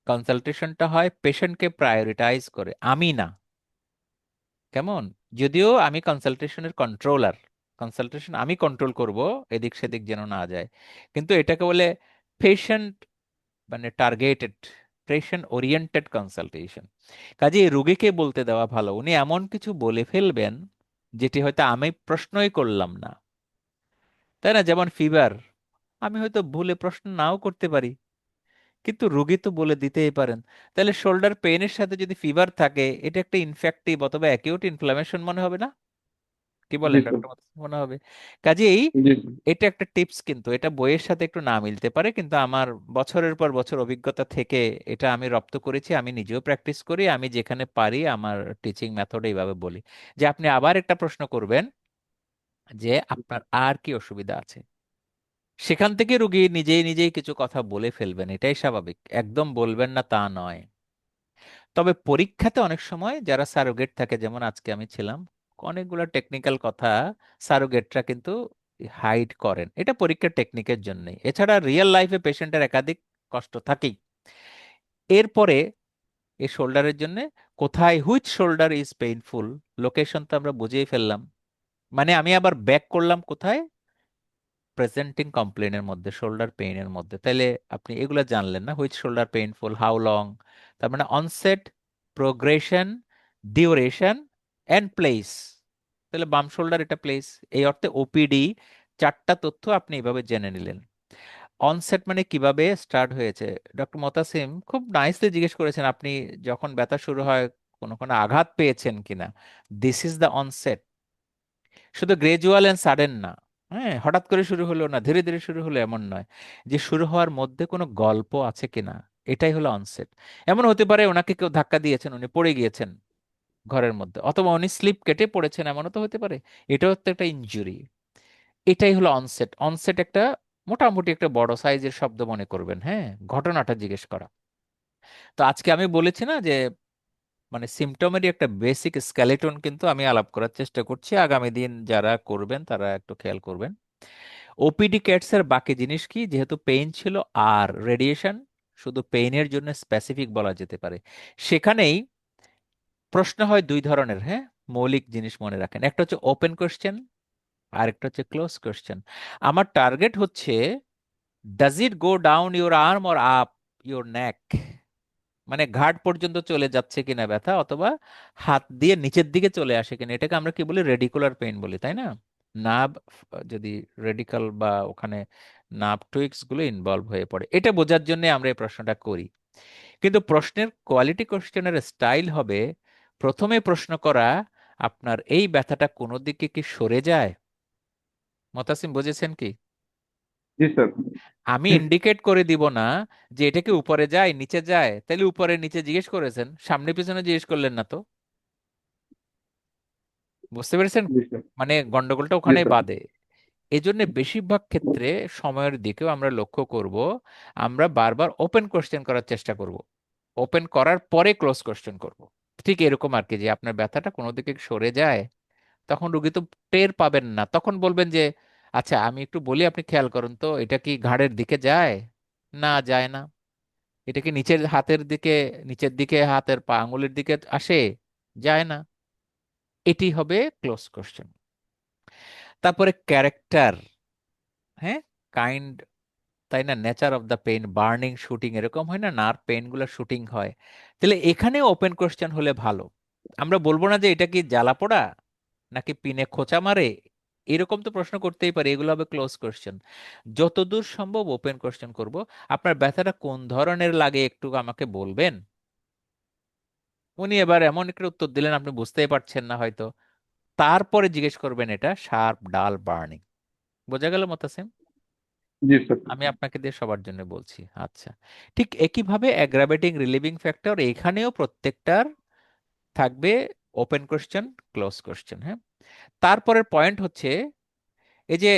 কনসালটেশনটা হয় পেশেন্টকে প্রায়োরিটাইজ করে, আমি না। কেমন? যদিও আমি কনসালটেশনের কন্ট্রোলার, কনসালটেশন আমি কন্ট্রোল করব, এদিক সেদিক যেন না যায়। কিন্তু এটাকে বলে পেশেন্ট, মানে টার্গেটেড, পেশেন্ট ওরিয়েন্টেড কনসালটেশন। কাজে রোগীকে বলতে দেওয়া ভালো, উনি এমন কিছু বলে ফেলবেন যেটি হয়তো আমি প্রশ্নই করলাম না, তাই না? যেমন ফিভার, আমি হয়তো ভুলে প্রশ্ন নাও করতে পারি, কিন্তু রোগী তো বলে দিতেই পারেন। তাহলে শোল্ডার পেইনের সাথে যদি ফিভার থাকে, এটা একটা ইনফেক্টিভ অথবা অ্যাকিউট ইনফ্লামেশন মনে হবে না? কি জি বলেন স্যার। ডক্টর? মনে হবে। কাজেই জি স্যার। এটা একটা টিপস, কিন্তু এটা বইয়ের সাথে একটু না মিলতে পারে, কিন্তু আমার বছরের পর বছর অভিজ্ঞতা থেকে এটা আমি রপ্ত করেছি, আমি নিজেও প্র্যাকটিস করি, আমি যেখানে পারি আমার টিচিং মেথডে এইভাবে বলি যে আপনি আবার একটা প্রশ্ন করবেন যে আপনার আর কি অসুবিধা আছে, সেখান থেকে রুগী নিজেই নিজেই কিছু কথা বলে ফেলবেন, এটাই স্বাভাবিক, একদম বলবেন না তা নয়। তবে পরীক্ষাতে অনেক সময় যারা সারোগেট থাকে, যেমন আজকে আমি ছিলাম, অনেকগুলো টেকনিক্যাল কথা সারোগেটরা কিন্তু হাইড করেন, এটা পরীক্ষার টেকনিকের জন্যই। এছাড়া রিয়েল লাইফে পেশেন্টের একাধিক কষ্ট থাকেই। এরপরে এই শোল্ডারের জন্য কোথায়, which shoulder is painful, location তো আমরা বুঝেই ফেললাম, মানে আমি আবার ব্যাক করলাম কোথায়, প্রেজেন্টিং কমপ্লেনের মধ্যে, শোল্ডার পেইনের মধ্যে। তাইলে আপনি এগুলো জানলেন না, which shoulder painful, how long, তার মানে onset, progression, duration and place. তাহলে বাম শোল্ডার এটা প্লেস, এই অর্থে ওপিডি চারটা তথ্য আপনি এভাবে জেনে নিলেন। অনসেট মানে কিভাবে স্টার্ট হয়েছে, ডক্টর মোতাসিম খুব নাইসলি জিজ্ঞেস করেছেন, আপনি যখন ব্যথা শুরু হয় কোনো কোনো আঘাত পেয়েছেন কিনা, দিস ইজ দ্য অনসেট। শুধু গ্রেজুয়াল এন্ড সাডেন না, হ্যাঁ, হঠাৎ করে শুরু হলো না, ধীরে ধীরে শুরু হলো এমন নয়, যে শুরু হওয়ার মধ্যে কোনো গল্প আছে কিনা, এটাই হলো অনসেট। এমন হতে পারে ওনাকে কেউ ধাক্কা দিয়েছেন, উনি পড়ে গিয়েছেন ঘরের মধ্যে, অথবা উনি স্লিপ কেটে পড়েছেন, এমনও তো হতে পারে, এটাও তো একটা ইনজুরি। এটাই হলো অনসেট। অনসেট একটা মোটামুটি একটা বড় সাইজের শব্দ মনে করবেন, হ্যাঁ, ঘটনাটা জিজ্ঞেস করা। তো আজকে আমি বলেছি না যে মানে সিমটমেরই একটা বেসিক স্কেলেটন কিন্তু আমি আলাপ করার চেষ্টা করছি, আগামী দিন যারা করবেন তারা একটু খেয়াল করবেন। ওপিডি ক্যাটস এর বাকি জিনিস কি, যেহেতু পেইন ছিল আর রেডিয়েশন, শুধু পেইনের জন্য স্পেসিফিক বলা যেতে পারে। সেখানেই প্রশ্ন হয় দুই ধরনের, হ্যাঁ, মৌলিক জিনিস মনে রাখেন, একটা হচ্ছে ওপেন কোশ্চেন আর একটা হচ্ছে ক্লোজ কোশ্চেন। আমার টার্গেট হচ্ছে does it go down your arm or up your neck, মানে ঘাট পর্যন্ত চলে যাচ্ছে কিনা ব্যথা, অথবা হাত দিয়ে নিচের দিকে চলে আসে কিনা, এটাকে আমরা কি বলি, রেডিকুলার পেইন বলি, তাই না? নার্ভ যদি রেডিকাল বা ওখানে নার্ভ টুইক্স গুলো ইনভলভ হয়ে পড়ে, এটা বোঝার জন্য আমরা এই প্রশ্নটা করি। কিন্তু প্রশ্নের কোয়ালিটি, কোশ্চেনের স্টাইল হবে প্রথমে প্রশ্ন করা, আপনার এই ব্যথাটা কোনো দিকে কি সরে যায়? মতাসিম বুঝেছেন কি? জি স্যার। আমি ইন্ডিকেট করে দিব না যে এটা কি উপরে যায় নিচে যায়, তাহলে উপরে নিচে জিজ্ঞেস করেছেন, সামনে পিছনে জিজ্ঞেস করলেন না তো। বুঝতে পেরেছেন? জি স্যার। মানে গন্ডগোলটা জি ওখানে স্যার। বাধে। এই জন্য বেশিরভাগ ক্ষেত্রে সময়ের দিকেও আমরা লক্ষ্য করব, আমরা বারবার ওপেন কোশ্চেন করার চেষ্টা করব, ওপেন করার পরে ক্লোজ কোশ্চেন করব। ঠিক এরকম আর কি, যে আপনার ব্যথাটা কোনো দিকে সরে যায়, তখন রুগী তো টের পাবেন না, তখন বলবেন যে আচ্ছা আমি একটু বলি, আপনি খেয়াল করুন তো, এটা কি ঘাড়ের দিকে যায়? না, যায় না। এটা কি নিচের হাতের দিকে, নিচের দিকে হাতের পা আঙুলের দিকে আসে? যায় না। এটি হবে ক্লোজ কোশ্চেন। তারপরে ক্যারেক্টার, হ্যাঁ, কাইন্ড, তাই না, nature of the pain, burning, shooting, এরকম হয় না, নার্ভ পেইন গুলো শুটিং হয়, তাহলে এখানে ওপেন কোশ্চেন হলে ভালো। আমরা বলবো না যে এটা কি জ্বালা পোড়া নাকি পিনে খোঁচা মারে, এরকম তো প্রশ্ন করতেই পারে, এগুলো হবে ক্লোজ কোশ্চেন। যতদূর সম্ভব ওপেন কোশ্চেন করব, আপনার ব্যথাটা কোন ধরনের লাগে একটু আমাকে বলবেন। উনি এবার এমন একটা উত্তর দিলেন আপনি বুঝতেই পারছেন না হয়তো, তারপরে জিজ্ঞেস করবেন এটা শার্প, ডাল, বার্নিং। বোঝা গেল মোতাসিম? জি স্যার। আমি আপনাকে দিয়ে সবার জন্য বলছি। আচ্ছা, ঠিক একইভাবে অ্যাগ্রাভেটিং, রিলিভিং ফ্যাক্টর, এখানেও প্রত্যেকটার থাকবে ওপেন কোশ্চেন, ক্লোজ কোশ্চেন, হ্যাঁ। তারপরের পয়েন্ট হচ্ছে এই যে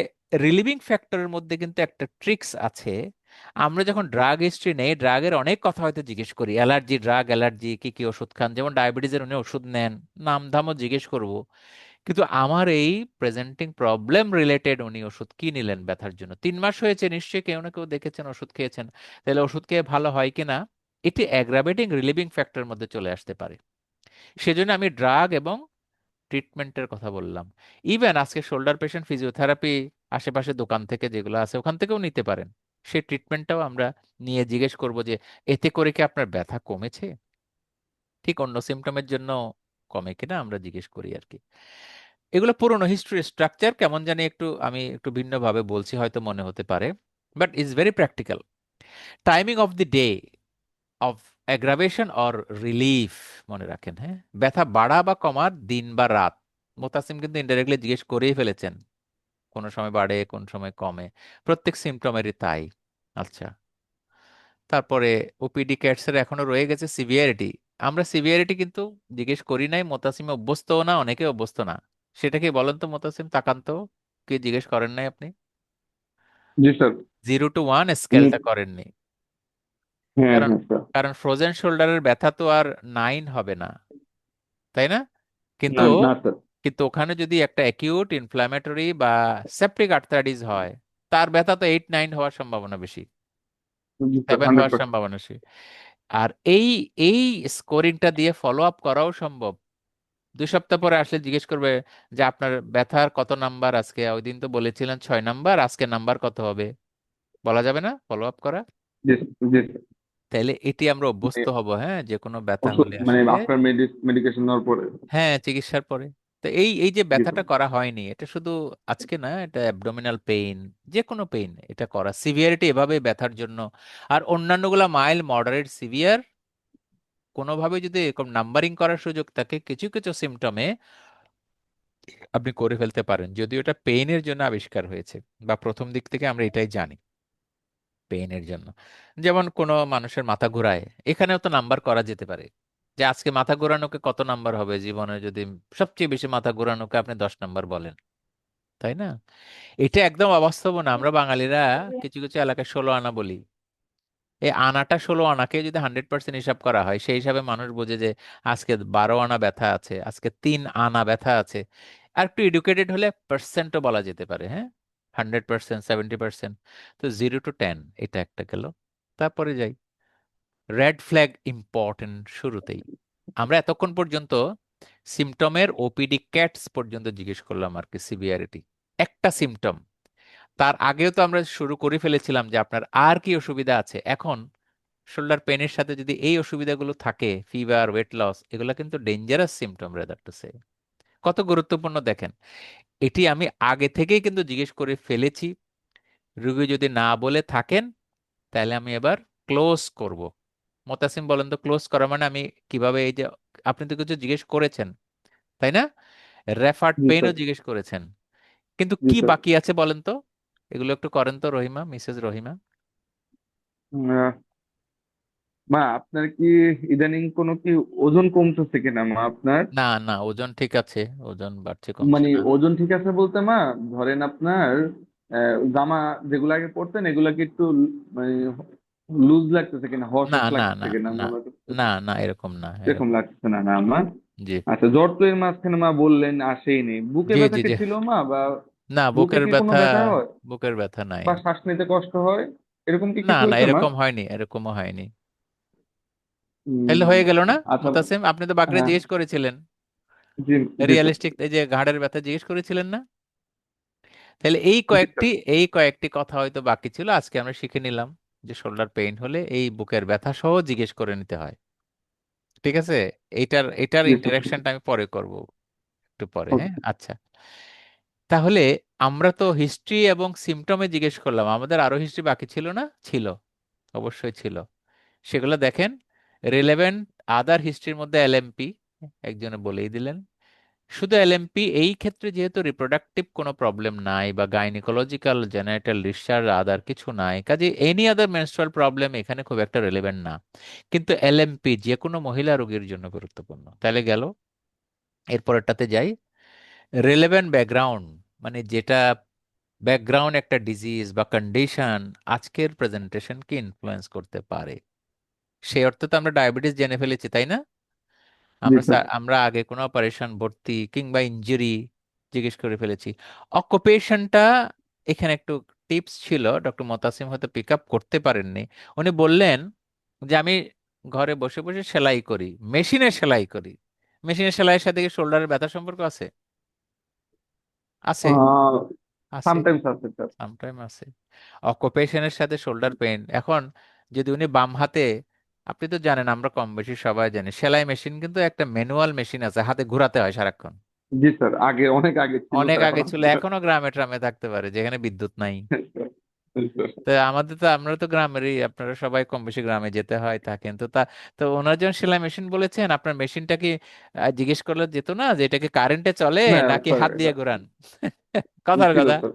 রিলিভিং ফ্যাক্টরের মধ্যে কিন্তু একটা ট্রিক্স আছে। আমরা যখন ড্রাগ হিস্ট্রি নেই, ড্রাগের অনেক কথা হয়তো জিজ্ঞেস করি, অ্যালার্জি, ড্রাগ অ্যালার্জি, কি কি ওষুধ খান, যেমন ডায়াবেটিসের উনি ওষুধ নেন, নাম ধামও জিজ্ঞেস করব। কিন্তু আমার এই প্রেজেন্টিং প্রবলেম রিলেটেড উনি ওষুধ কি নিলেন ব্যথার জন্য, 3 মাস হয়েছে, নিশ্চয়ই কেউ না কেউ দেখেছেন ওষুধ খেয়েছেন, তাহলে ওষুধ খেয়ে ভালো হয় কিনা, এটি অ্যাগ্রাভেটিং রিলিভিং ফ্যাক্টরের মধ্যে চলে আসতে পারে। সেজন্য আমি ড্রাগ এবং ট্রিটমেন্টের কথা বললাম। ইভেন আজকে শোল্ডার পেশেন্ট ফিজিওথেরাপি আশেপাশে দোকান থেকে যেগুলো আছে ওখান থেকেও নিতে পারেন, সেই ট্রিটমেন্টটাও আমরা নিয়ে জিজ্ঞেস করব যে এতে করে কি আপনার ব্যথা কমেছে, ঠিক অন্য সিমটমের জন্য কমে কিনা, আমরা জিজ্ঞেস করি আর কি। এগুলো পুরনো হিস্ট্রি, স্ট্রাকচার কেমন জানি একটু আমি একটু ভিন্নভাবে বলছি হয়তো মনে হতে পারে, but is very practical. Timing of the day of aggravation or relief, মনে রাখেন, হ্যাঁ, ব্যথা বাড়া বা কমার দিন বা রাত, মোতাসিম কিন্তু ইনডাইরেক্টলি জিজ্ঞেস করেই ফেলেছেন, কোন সময় বাড়ে কোন সময় কমে, প্রত্যেক সিমটমেরই তাই। আচ্ছা, তারপরে ওপিডি ক্যাটস এর এখনো রয়ে গেছে সিভিয়ারিটি। আমরা সিভিয়ারিটি কিন্তু জিজ্ঞেস করি নাই, মোতাসিম অভ্যস্তও না, অনেকে অভ্যস্ত না। সেটা কি বলেন তো মোতাসিম, তাকান তো, কি জিজ্ঞেস করেন নাই আপনি? জি স্যার। 0 to 1 উনি, স্কেলটা করেননি। হ্যাঁ কারণ হ্যাঁ স্যার। কারণ ফ্রোজেন শোল্ডারের ব্যথা তো আর 9 হবে না, তাই না? কিন্তু না না স্যার। কিন্তু ওখানে যদি একটা অ্যাকিউট ইনফ্ল্যামেটরি বা সেপটিক আর্থ্রাইটিস হয়, তার ব্যথা তো 8 9 হওয়ার সম্ভাবনা বেশি, জি স্যার, 7 হওয়ার 100%। সম্ভাবনা বেশি। আর এই এই স্কোরিংটা দিয়ে ফলো আপ করাও সম্ভব। 2 সপ্তাহ পরে আসলে জিজ্ঞেস করবে যে আপনার ব্যথার কত নাম্বার আজকে, ওই দিন তো বলেছিলেন 6 নাম্বার, আজকে নাম্বার কত হবে? বলা যাবে না ফলো আপ করা? জি জি স্যার। তাইলে এটি আমরা মানে অভ্যস্ত হব, হ্যাঁ, যে কোনো ব্যথা ওষুধ হলে মানে আসলে, আফটার মেডিকেশন নেওয়ার পরে। হ্যাঁ, চিকিৎসার পরে। তো এই এই যে জি ব্যথাটা স্যার। করা হয়নি, এটা শুধু আজকে না, এটা অ্যাবডোমিনাল পেইন, যে কোনো পেইন, এটা করা সিভিয়ারিটি এভাবে ব্যথার জন্য। আর অন্যান্যগুলা মাইল্ড মডারেট সিভিয়ার, কোনোভাবে যদি এরকম নাম্বারিং করার সুযোগ থাকে, কিছু কিছু সিমটমে আপনি করে ফেলতে পারেন, যদিও এটা পেইনের জন্য আবিষ্কার হয়েছে, বা প্রথম দিক থেকে আমরা এটাই জানি পেইনের জন্য। যেমন কোনো মানুষের মাথা ঘোরায়, এখানেও তো নাম্বার করা যেতে পারে, যে আজকে মাথা ঘোরানোকে কত নাম্বার হবে জীবনে, যদি সবচেয়ে বেশি মাথা ঘোরানোকে আপনি 10 নাম্বার বলেন, তাই না? এটা একদম অবাস্তব না, আমরা বাঙালিরা কিছু কিছু এলাকায় 16 আনা বলি। এই আনাটা 16 আনাকে যদি 100% হিসাব করা হয়, সেই হিসাবে মানুষ বোঝে যে আজকে 12 আনা ব্যথা আছে, আজকে 3 আনা ব্যথা আছে। আর একটু এডুকেটেড হলে পার্সেন্টও বলা যেতে পারে, হ্যাঁ, 100%, 70%। তো 0 to 10 এটা একটা গেল। তারপরে যাই, রেড ফ্ল্যাগ ইম্পর্টেন্ট শুরুতেই। আমরা এতক্ষণ পর্যন্ত সিমটমের ওপিডি ক্যাটস পর্যন্ত জিজ্ঞেস করলাম আর কি, সিভিয়ারিটি একটা সিমটম। তার আগেও তো আমরা শুরু করে ফেলেছিলাম যে আপনার আর কি অসুবিধা আছে। এখন শোল্ডার পেনের সাথে যদি এই অসুবিধাগুলো থাকে, ফিভার, ওয়েট লস, এগুলো কিন্তু dangerous symptom, rather to say. কত গুরুত্বপূর্ণ দেখেন, এটি আমি আগে থেকেই কিন্তু জিজ্ঞেস করে ফেলেছি। রোগী যদি না বলে থাকেন, তাহলে আমি এবার ক্লোজ করব। মোতাসিম বলেন তো, ক্লোজ করা মানে আমি কিভাবে, এই যে আপনি তো কিছু জিজ্ঞেস করেছেন, তাই না? রেফার্ড জি পেইনও স্যার। জিজ্ঞেস করেছেন, কিন্তু জি কি স্যার। বাকি আছে বলেন তো? এগুলো একটু করেন তো রহিমা, মিসেস রহিমা। আহ, মা আপনার কি ইদানিং কোনো কি ওজন কমতেছে কিনা মা আপনার? না না, ওজন ঠিক আছে, ওজন বাড়ছে কমছে মানে না। ওজন ঠিক আছে বলতে মা, ধরেন আপনার জামা যেগুলো আগে পরতেন এগুলা কি একটু মানে লুজ লাগতেছে কিনা, হস না হস না লাগতেছে না কিনা না মনে না করতেছে? না, এরকম না, এরকম এরকম। লাগতেছে না না মা? জি আচ্ছা, জ্বর তো এর মাঝখানে মা বললেন আসেইনি, বুকে জি ব্যথা জি কি জি। ছিল মা? বা না, বুকে বুকের কি কোনো ব্যথা, ব্যথা হয় বুকের ব্যথা নাই। বা শ্বাস নিতে কষ্ট হয়, এরকম কি না কিছু না, হয়েছে মা? এরকম হয়নি, এরকমও হয়নি। তাহলে উম, হয়ে গেল না আচ্ছা। মুতাসিম? আপনি তো বাকরে হ্যাঁ। জিজ্ঞেস করেছিলেন, জি। জি স্যার। রিয়েলিস্টিক, এই যে ঘাড়ের ব্যথা জিজ্ঞেস করেছিলেন না? তাহলে এই জি কয়েকটি স্যার। এই কয়েকটি কথা হয়তো বাকি ছিল, আজকে আমরা শিখে নিলাম যে শোল্ডার পেইন হলে এই বুকের ব্যথা সহ জিজ্ঞেস করে নিতে হয়। ঠিক আছে, এইটার এটার জি স্যার। ইন্টারাকশনটা আমি পরে করব, একটু পরে, হ্যাঁ। ওকে। আচ্ছা, তাহলে আমরা তো হিস্ট্রি এবং সিমটমে জিজ্ঞেস করলাম, আমাদের আরো হিস্ট্রি বাকি ছিল না? ছিল, অবশ্যই ছিল। সেগুলো দেখেন, রিলেভেন্ট আদার হিস্ট্রির মধ্যে এলএমপি একজনে বলেই দিলেন। শুধু এলএমপি এই ক্ষেত্রে যেহেতু রিপ্রোডাক্টিভ কোনো প্রবলেম নাই, বা গাইনিকোলজিক্যাল জেনাইটাল ডিসচার্জ আদার কিছু নাই, কাজে এনি আদার মেনস্ট্রুয়াল প্রবলেম এখানে খুব একটা রিলেভেন্ট না। কিন্তু এলএমপি যে কোনো মহিলা রোগীর জন্য গুরুত্বপূর্ণ। তাহলে গেল, এরপরেরটাতে যাই, রিলেভেন্ট ব্যাকগ্রাউন্ড, মানে যেটা ব্যাকগ্রাউন্ড একটা ডিজিজ বা কন্ডিশন আজকের প্রেজেন্টেশনকে ইনফ্লুয়েন্স করতে পারে। সেই অর্থে তো আমরা ডায়াবেটিস জেনে ফেলেছি, তাই না? জি আমরা স্যার। আমরা আগে কোনো অপারেশন, ভর্তি কিংবা ইনজুরি জিজ্ঞেস করে ফেলেছি। অকুপেশনটা এখানে একটু টিপস ছিল, ডক্টর মোতাসিম হয়তো পিক আপ করতে পারেননি। উনি বললেন যে আমি ঘরে বসে বসে সেলাই করি, মেশিনে সেলাই করি। মেশিনের সেলাইয়ের সাথে কি শোল্ডারের ব্যথার সম্পর্ক আছে? আছে, আছে, সামটাইমস আছে স্যার। সামটাইম আছে। অকুপেশনের সাথে শোল্ডার পেইন, এখন যদি উনি বাম হাতে, আপনি তো জানেন, আমরা কম বেশি সবাই জানি, সেলাই মেশিন কিন্তু একটা ম্যানুয়াল মেশিন আছে, হাতে ঘোরাতে হয় সারাক্ষণ। জি স্যার, আগে অনেক আগে ছিল অনেক স্যার, এখন আগে ছিল, আছে না? এখনো গ্রামে ট্রামে থাকতে পারে যেখানে বিদ্যুৎ নাই। তো আমাদের তো আমরা তো গ্রামেরই, আপনারা সবাই কম বেশি গ্রামে যেতে হয় থাকেন তো তা। তো ওনার যখন সেলাই মেশিন বলেছেন, আপনার মেশিনটা কি জিজ্ঞেস করলে যেত না যে এটা কি কারেন্টে চলে না নাকি স্যার, হাত দিয়ে এটা ঘোরান? কথার ছিল কথা। স্যার।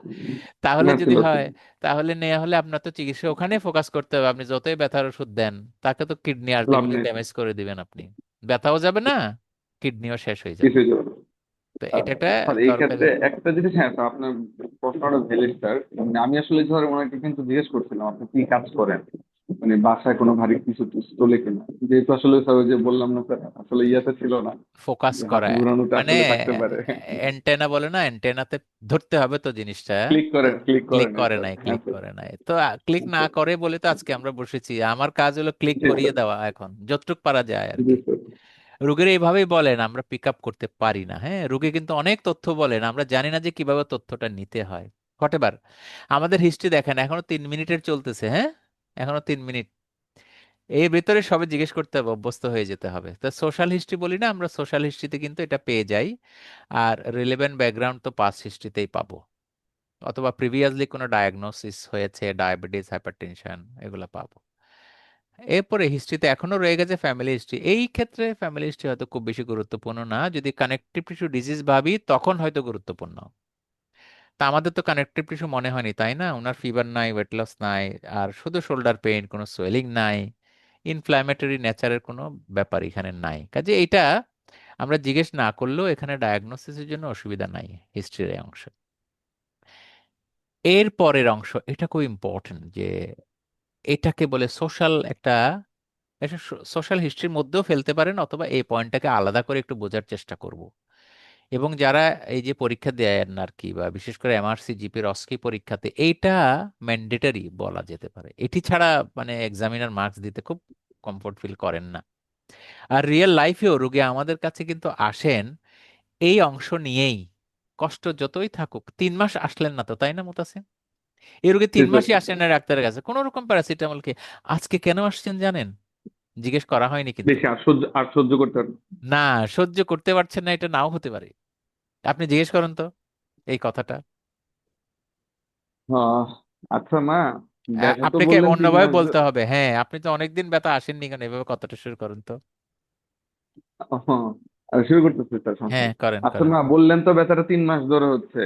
তাহলে না যদি ছিল হয়, ছিল। তাহলে নেওয়া হলে আপনার তো চিকিৎসা ওখানে ফোকাস করতে হবে। আপনি যতই ব্যথার ওষুধ দেন, তাকে তো কিডনি লাভ আলটিমেটলি নেই স্যার, ড্যামেজ করে দিবেন আপনি। ব্যথাও যাবে না, কিডনিও শেষ হয়ে যাবে। কিছুই যাবে না। তো এটা একটা স্যার এই দরকারি। ক্ষেত্রে একটা জিনিস, হ্যাঁ স্যার আপনার প্রশ্নটা ভ্যালিড স্যার। মানে আমি আসলে ধর ওনাকে কিন্তু জিজ্ঞেস করছিলাম আপনি কি কাজ করেন, মানে বাসায় কোনো ভারী কিছু টুসু তোলে কিনা, যেহেতু আসলে স্যার ওই যে বললাম না স্যার, আসলে ইয়াতে ছিল না ফোকাস যে হাত করা, ঘুরানোটা মানে আসলে থাকতে পারে। অ্যান্টেনা বলে না, অ্যান্টেনাতে ধরতে হবে তো জিনিসটা। তো ক্লিক ক্লিক করেন করে স্যার, নাই, হ্যাঁ ক্লিক স্যার। করে নাই তো। ক্লিক না করে বলে তো আজকে আমরা বসেছি। আমার কাজ হলো ক্লিক জি করিয়ে স্যার, দেওয়া, এখন যতটুক পারা যায় আর জি কি। স্যার। রোগীর এইভাবেই বলেন, আমরা পিক আপ করতে পারি না। হ্যাঁ, রোগী কিন্তু অনেক তথ্য বলেন, আমরা জানি না যে কিভাবে তথ্যটা নিতে হয়। হোয়াটেভার, আমাদের হিস্ট্রি দেখেন, এখনো 3 মিনিটের চলতেছে। হ্যাঁ, এখনো 3 মিনিট। এর ভিতরে সবে জিজ্ঞেস করতে হবে, অভ্যস্ত হয়ে যেতে হবে। তো সোশ্যাল হিস্ট্রি বলি না আমরা, সোশ্যাল হিস্ট্রিতে কিন্তু এটা পেয়ে যাই। আর রিলেভেন্ট ব্যাকগ্রাউন্ড তো পাস্ট হিস্ট্রিতেই পাবো, অথবা প্রিভিয়াসলি কোনো ডায়াগনোসিস হয়েছে, ডায়াবেটিস, হাইপারটেনশন, এগুলো পাবো। এরপরে হিস্ট্রিতে এখনো রয়ে গেছে ফ্যামিলি হিস্ট্রি। এই ক্ষেত্রে ফ্যামিলি হিস্ট্রি হয়তো খুব বেশি গুরুত্বপূর্ণ না, যদি কানেকটিভ টিস্যু ডিজিজ ভাবি তখন হয়তো গুরুত্বপূর্ণ। তা আমাদের তো কানেকটিভ টিস্যু মনে হয়নি, তাই না? ওনার ফিভার নাই, ওয়েট লস নাই, আর শুধু শোল্ডার পেইন, কোনো সোয়েলিং নাই, ইনফ্ল্যামেটরি নেচারের কোনো ব্যাপার এখানে নাই। কাজে এটা আমরা জিজ্ঞেস না করলেও এখানে ডায়াগনোসিসের জন্য অসুবিধা নাই হিস্ট্রির এই অংশ। এর পরের অংশ এটা খুব ইম্পর্টেন্ট, যে এটাকে বলে সোশ্যাল একটা, এটা সোশ্যাল হিস্ট্রির মধ্যেও ফেলতে পারেন, অথবা এই পয়েন্টটাকে আলাদা করে একটু বোঝার চেষ্টা করব। এবং যারা এই যে পরীক্ষা দেন আর কি, বা বিশেষ করে এমআরসি, জিপি, রস্কি পরীক্ষাতে এইটা ম্যান্ডেটরি বলা যেতে পারে। এটি ছাড়া মানে এক্সামিনার মার্কস দিতে খুব কমফোর্ট ফিল করেন না। আর রিয়েল লাইফেও রোগী আমাদের কাছে কিন্তু আসেন এই অংশ নিয়েই। কষ্ট যতই থাকুক, 3 মাস আসলেন না তো, তাই না মুতাসিম? এই রোগী জি 3 মাসই স্যার, আসেন না ডাক্তারের কাছে কোনো রকম প্যারাসিটামল খেয়ে। আজকে কেন আসছেন জানেন? জিজ্ঞেস করা হয়নি কিন্তু। বেশি আর সহ্য করতে পারেন। না, সহ্য করতে পারছেন না, এটা নাও হতে পারে। আপনি জিজ্ঞেস করেন তো এই কথাটা। আহ, আচ্ছা মা, ব্যথা তো আপনাকে বললেন তিন অন্যভাবে মাস বলতে হবে। হ্যাঁ, আপনি তো অনেকদিন ব্যথা আসেননি, কেন এভাবে কথাটা শুরু করেন তো। শুরু করতেছি স্যার, সমস্যা হ্যাঁ, নেই। করেন আচ্ছা করেন। মা, বললেন তো ব্যথাটা 3 মাস ধরে হচ্ছে,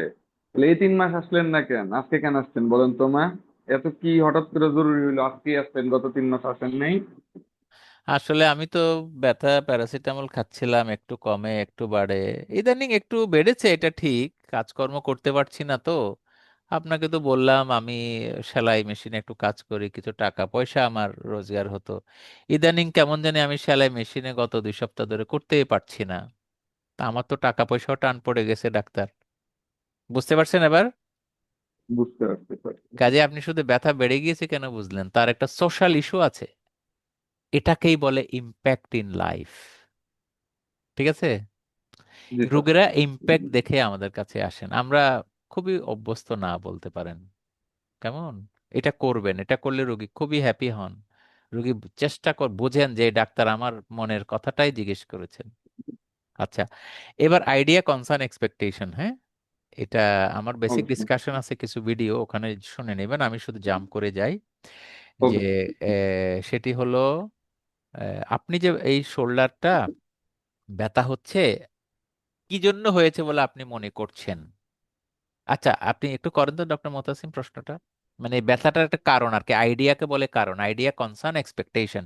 তাহলে এই 3 মাস আসলেন না কেন, আজকে কেন আসছেন বলেন তো মা? এত কি হঠাৎ করে জরুরি হলো আজকে আসছেন, গত 3 মাস আসেন নাই? আসলে আমি তো ব্যথা প্যারাসিটামল খাচ্ছিলাম, একটু কমে একটু বাড়ে। ইদানিং একটু বেড়েছে, এটা ঠিক। কাজকর্ম করতে পারছি না তো। আপনাকে তো বললাম আমি সেলাই মেশিনে একটু কাজ করি, কিছু টাকা পয়সা আমার রোজগার হতো। ইদানিং কেমন জানি আমি সেলাই মেশিনে গত 2 সপ্তাহ ধরে করতেই পারছি না। তা আমার তো টাকা পয়সাও টান পড়ে গেছে ডাক্তার। বুঝতে পারছেন এবার? বুঝতে পারছি স্যার। কাজে আপনি শুধু ব্যথা বেড়ে গিয়েছে কেন বুঝলেন, তার একটা সোশ্যাল ইস্যু আছে। এটাকেই বলে ইম্প্যাক্ট ইন লাইফ। ঠিক আছে? জি স্যার। রোগীরা ইম্প্যাক্ট দেখে আমাদের কাছে আসেন। আমরা খুবই অভ্যস্ত না বলতে পারেন। কেমন? এটা করবেন, এটা করলে রোগী খুবই হ্যাপি হন। রোগী চেষ্টা কর, বোঝেন যে ডাক্তার আমার মনের কথাটাই জিজ্ঞেস করেছেন। আচ্ছা, এবার আইডিয়া, কনসার্ন, এক্সপেকটেশন। হ্যাঁ, এটা আমার বেসিক ওকে, ডিসকাশন আছে, কিছু ভিডিও ওখানে শুনে নেবেন, আমি শুধু জাম্প করে যাই। যে ওকে। সেটি হলো, আপনি যে এই শোল্ডারটা ব্যথা হচ্ছে, কি জন্য হয়েছে বলে আপনি মনে করছেন? আচ্ছা, আপনি একটু করেন তো ডক্টর মোতাসিম প্রশ্নটা। মানে এই ব্যথাটার একটা কারণ আর কি, আইডিয়াকে বলে কারণ। Idea, concern, expectation.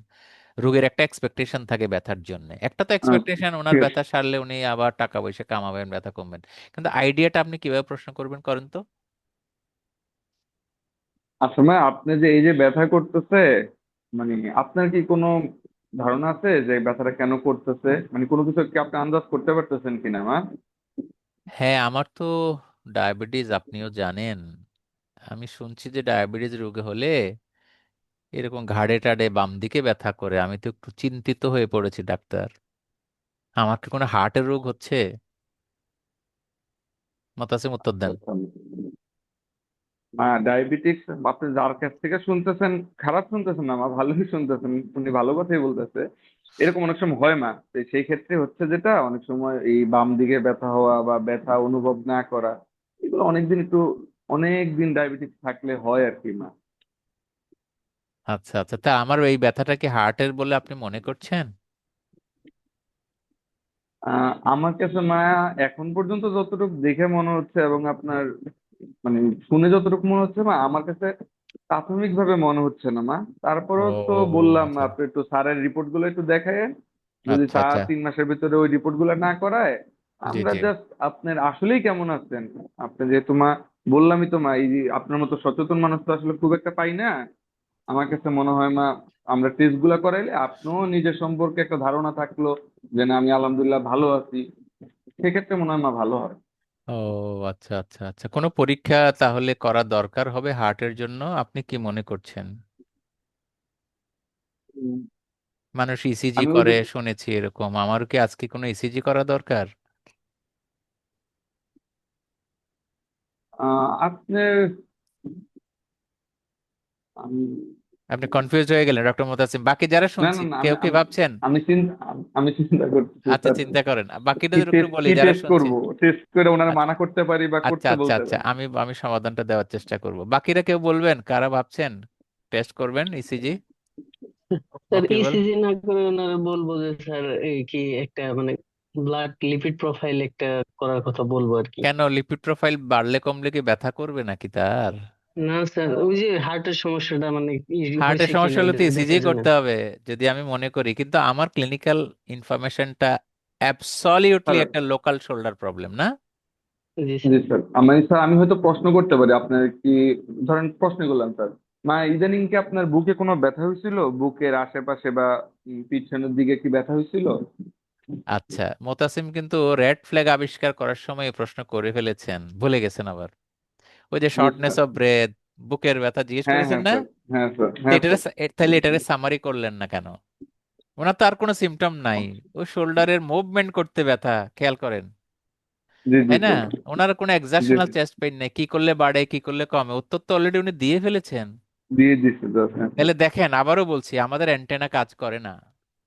রোগীর একটা এক্সপেকটেশন থাকে ব্যথার জন্য। একটা তো আচ্ছা, এক্সপেকটেশন, ওনার ঠিক আছে। ব্যথা সারলে উনি আবার টাকা পয়সা কামাবেন, ব্যথা কমবেন। কিন্তু আইডিয়াটা আপনি কিভাবে প্রশ্ন করবেন, করেন তো। আচ্ছা মা, আপনি যে এই যে ব্যথা করতেছে, মানে আপনার কি কোনো ধারণা আছে যে ব্যথাটা কেন করতেছে, মানে কোনো কিছু কি আপনি আন্দাজ করতে পারতেছেন কিনা মা? হ্যাঁ, আমার তো ডায়াবেটিস, আপনিও জানেন। আমি শুনছি যে ডায়াবেটিস রোগে হলে এরকম ঘাড়ে টাড়ে বাম দিকে ব্যথা করে। আমি তো একটু চিন্তিত হয়ে পড়েছি ডাক্তার। আমার কি কোনো হার্টের রোগ হচ্ছে? মোতাসিম উত্তর আচ্ছা দেন। আচ্ছা। মা ডায়াবেটিস, আপনি যার কাছ থেকে শুনতেছেন খারাপ শুনতেছেন না মা, ভালোই শুনতেছেন, উনি ভালো কথাই বলতেছে। এরকম অনেক সময় হয় মা, তো সেই ক্ষেত্রে হচ্ছে যেটা অনেক সময় এই বাম দিকে ব্যথা হওয়া বা ব্যথা অনুভব না করা, এগুলো অনেক দিন ডায়াবেটিস থাকলে হয় আর কি মা। আচ্ছা আচ্ছা, তা আমার এই ব্যথাটা কি হার্টের বলে আপনি মনে করছেন? আমার কাছে মায়া এখন পর্যন্ত যতটুকু দেখে মনে হচ্ছে এবং আপনার মানে শুনে যতটুকু মনে হচ্ছে মা, আমার কাছে প্রাথমিক ভাবে মনে হচ্ছে না মা। ও তারপরেও তো বললাম আচ্ছা আপনি একটু স্যারের রিপোর্ট গুলো একটু দেখায়েন। যদি আচ্ছা স্যার আচ্ছা। 3 মাসের ভিতরে ওই রিপোর্ট গুলো না করায়, জি আমরা জি। জাস্ট আপনার আসলেই কেমন আছেন, আপনি যেহেতু মা, বললামই তো মা, এই যে আপনার মতো সচেতন মানুষ তো আসলে খুব একটা পাই না। আমার কাছে মনে হয় মা, আমরা টেস্ট গুলা করাইলে আপনিও নিজের সম্পর্কে একটা ধারণা থাকলো যে না আমি আলহামদুলিল্লাহ ভালো আছি, সেক্ষেত্রে মনে হয় মা ভালো হয়। ও আচ্ছা আচ্ছা আচ্ছা, কোনো পরীক্ষা তাহলে করা দরকার হবে হার্টের জন্য, আপনি কি মনে করছেন? উম, মানুষ ইসিজি আমি ওই যে করে শুনেছি এরকম, আমারও কি আজকে কোনো ইসিজি করা দরকার? আপনার আমি আপনি কনফিউজ হয়ে গেলেন ডক্টর মোতাসিম, বাকি যারা না না শুনছি না, কেউ আমি কি আমি ভাবছেন? আমি চিন্তা আমি চিন্তা করতেছি আচ্ছা স্যার, চিন্তা করেন, কি বাকিটাদের একটু টেস্ট বলি কি যারা টেস্ট শুনছি। করব, টেস্ট করে ওনারা আচ্ছা মানা করতে পারি বা আচ্ছা করতে আচ্ছা বলতে আচ্ছা, পারি। আমি আমি সমাধানটা দেওয়ার চেষ্টা করব। বাকিরা কেউ বলবেন কারা ভাবছেন টেস্ট করবেন ইসিজি? স্যার ওকে, ইসিজি না করে ওনারা বলবো যে স্যার এই কি একটা মানে ব্লাড লিপিড প্রোফাইল একটা করার কথা বলবো আর কি। কেন লিপিড প্রোফাইল বাড়লে কমলে কি ব্যথা করবে নাকি তার? না স্যার, ওই যে হার্টের সমস্যাটা মানে হার্টের হয়েছে সমস্যা কিনা হলে এটা তো ইসিজি দেখার জন্য। করতে হবে যদি আমি মনে করি, কিন্তু আমার ক্লিনিক্যাল ইনফরমেশনটা অ্যাবসলিউটলি স্যার, একটা লোকাল শোল্ডার প্রবলেম না। জি জি স্যার। স্যার, আমি হয়তো প্রশ্ন করতে পারি আপনার কি, ধরেন প্রশ্ন করলাম স্যার, মা ইদানিং কি আপনার বুকে কোনো ব্যথা হয়েছিল, বুকের আশেপাশে বা পিছনের দিকে কি ব্যথা হয়েছিল? আচ্ছা, মোতাসিম কিন্তু রেড ফ্ল্যাগ আবিষ্কার করার সময় এই প্রশ্ন করে ফেলেছেন, ভুলে গেছেন আবার। ওই যে জি শর্টনেস স্যার। অফ ব্রেথ, বুকের ব্যথা জিজ্ঞেস হ্যাঁ করেছেন হ্যাঁ না? স্যার, হ্যাঁ স্যার, তো হ্যাঁ এটারে স্যার। তাহলে এটারে সামারি করলেন না কেন? ওনার তো আর কোনো সিমটম নাই, ও শোল্ডারের মুভমেন্ট করতে ব্যথা, খেয়াল করেন, জি জি তাই না? স্যার। ওনার কোনো জি এক্সারশনাল চেস্ট পেইন নেই, কি করলে বাড়ে কি করলে কমে, উত্তর তো অলরেডি উনি দিয়ে ফেলেছেন। দিয়ে দিচ্ছে স্যার, হ্যাঁ স্যার। তাহলে দেখেন, আবারও বলছি, আমাদের অ্যান্টেনা কাজ করে না।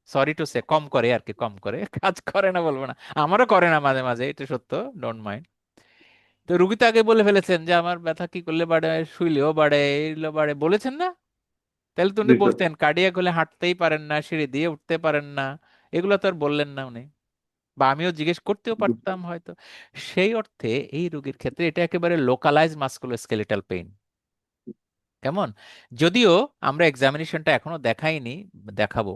সরি টু সে, কম করে আর কি, কম করে কাজ করে না বলবো না, আমারও করে না মাঝে মাঝে, এটা সত্য, ডোন্ট মাইন্ড। তো রুগী তো আগে বলে ফেলেছেন যে আমার ব্যথা কি করলে বাড়ে, শুইলেও বাড়ে, এইগুলো বাড়ে, বলেছেন না? তাহলে তো উনি জি স্যার। বলতেন কার্ডিয়াক হলে হাঁটতেই পারেন না, সিঁড়ি দিয়ে উঠতে পারেন না, এগুলো তো আর বললেন না উনি, বা আমিও জিজ্ঞেস করতেও পারতাম হয়তো। সেই অর্থে এই রোগীর ক্ষেত্রে এটা একেবারে লোকালাইজ মাস্কুলোস্কেলেটাল পেইন। কেমন? যদিও আমরা এক্সামিনেশনটা এখনো দেখাইনি, দেখাবো।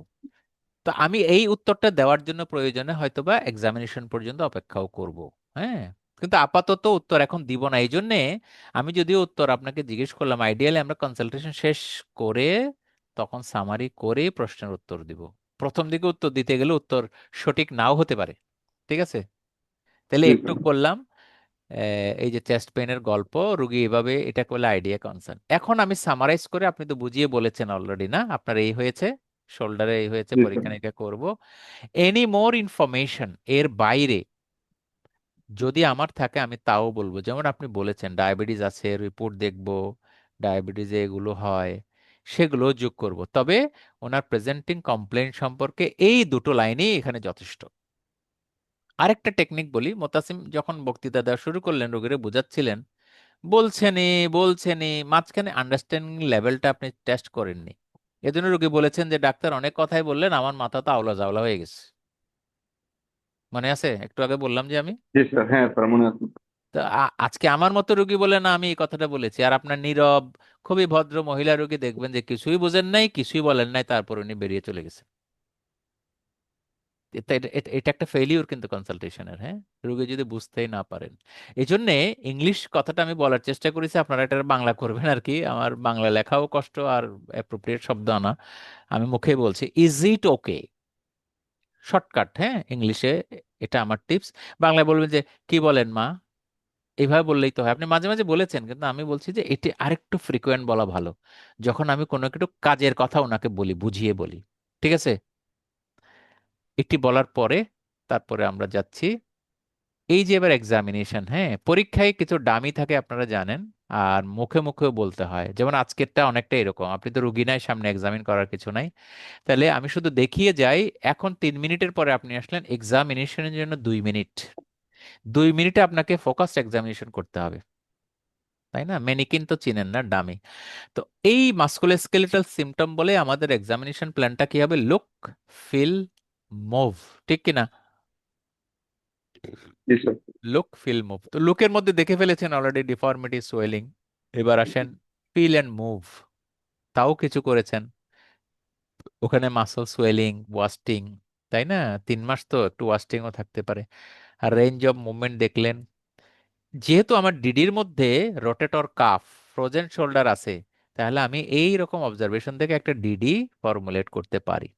তো আমি এই উত্তরটা দেওয়ার জন্য প্রয়োজনে হয়তোবা এক্সামিনেশন পর্যন্ত অপেক্ষাও করব। হ্যাঁ, কিন্তু আপাতত উত্তর এখন দিব না। এই জন্যে আমি যদিও উত্তর আপনাকে জিজ্ঞেস করলাম, আইডিয়ালি আমরা কনসালটেশন শেষ করে তখন সামারি করে প্রশ্নের উত্তর দিব। প্রথম দিকে উত্তর দিতে গেলে উত্তর সঠিক নাও হতে পারে। ঠিক আছে? তাহলে জি একটু স্যার। করলাম এই যে চেস্ট পেইনের গল্প, রুগী এভাবে এটা করলে আইডিয়া কনসার্ন। এখন আমি সামারাইজ করে, আপনি তো বুঝিয়ে বলেছেন অলরেডি না, আপনার এই হয়েছে, শোল্ডারে এই হয়েছে, জি স্যার। পরীক্ষা নিরীক্ষা করব। এনি মোর ইনফরমেশন এর বাইরে যদি আমার থাকে আমি তাও বলবো, যেমন আপনি বলেছেন ডায়াবেটিস আছে, রিপোর্ট দেখব, ডায়াবেটিসে এগুলো হয়, সেগুলো যোগ করব। তবে ওনার প্রেজেন্টিং কমপ্লেইন সম্পর্কে এই দুটো লাইনই এখানে যথেষ্ট। আরেকটা টেকনিক বলি, মোতাসিম যখন বক্তৃতা দেওয়া শুরু করলেন রোগীরা বোঝাচ্ছিলেন, বলছেনই বলছেনই, মাঝখানে আন্ডারস্ট্যান্ডিং লেভেলটা আপনি টেস্ট করেননি। এজন্য রোগী বলেছেন যে ডাক্তার অনেক কথাই বললেন, আমার মাথা তো আওলা জাওলা হয়ে গেছে। মনে আছে একটু আগে বললাম যে আমি, জি স্যার, হ্যাঁ স্যার, মনে আছে। তো আজকে আমার মতো রোগী বলে না আমি এই কথাটা বলেছি, আর আপনার নীরব খুবই ভদ্র মহিলা রোগী দেখবেন যে কিছুই বোঝেন নাই, কিছুই বলেন নাই, তারপর উনি বেরিয়ে চলে গেছেন। এটা এটা এটা- এটা একটা ফেলিউর কিন্তু কনসালটেশনের, হ্যাঁ, রোগী যদি বুঝতেই না পারেন। এই জন্যে ইংলিশ কথাটা আমি বলার চেষ্টা করেছি, আপনারা এটা বাংলা করবেন আর কি, আমার বাংলা লেখাও কষ্ট আর অ্যাপ্রোপ্রিয়েট শব্দ আনা, আমি মুখে বলছি ইজ ইট ওকে, শর্টকাট, হ্যাঁ, ইংলিশে। এটা আমার টিপস। বাংলায় বলবেন যে কি বলেন মা, এইভাবে বললেই তো হয়। আপনি মাঝে মাঝে বলেছেন, কিন্তু আমি বলছি যে এটি আরেকটু ফ্রিকোয়েন্ট বলা ভালো, যখন আমি কোনো একটু কাজের কথা ওনাকে বলি, বুঝিয়ে বলি। ঠিক আছে? এটি বলার পরে তারপরে আমরা যাচ্ছি এই যে এবার এক্সামিনেশন। হ্যাঁ, পরীক্ষায় কিছু ডামি থাকে আপনারা জানেন, আর মুখে মুখেও বলতে হয়, যেমন আজকেরটা অনেকটা এরকম, আপনি তো রুগী নাই সামনে, এক্সামিন করার কিছু নাই, তাহলে আমি শুধু দেখিয়ে যাই। এখন 3 মিনিটের পরে আপনি আসলেন, এক্সামিনেশনের জন্য 2 মিনিট, 2 মিনিটে আপনাকে ফোকাসড এক্সামিনেশন করতে হবে। তাই না? ম্যানিকিন তো চিনেন না, ডামি। তো এই মাস্কুলোস্কেলেটাল সিমটম বলে আমাদের এক্সামিনেশন প্ল্যানটা কি হবে? লুক, ফিল, মুভ, ঠিক কিনা? জি স্যার। Look, feel, move. তো লুকের মধ্যে দেখে ফেলেছেন অলরেডি ডিফর্মিটি, সোয়েলিং। এবার আসেন ফিল অ্যান্ড মুভ, তাও কিছু করেছেন। ওখানে মাসল সোয়েলিং, ওয়াস্টিং, তাই না? 3 মাস তো একটু ওয়াস্টিংও থাকতে পারে। আর রেঞ্জ অফ মুভমেন্ট দেখলেন। যেহেতু আমার ডিডির মধ্যে রোটেটর কাফ, ফ্রোজেন শোল্ডার আছে, তাহলে আমি এই রকম অবজারভেশন থেকে একটা ডিডি ফর্মুলেট করতে পারি।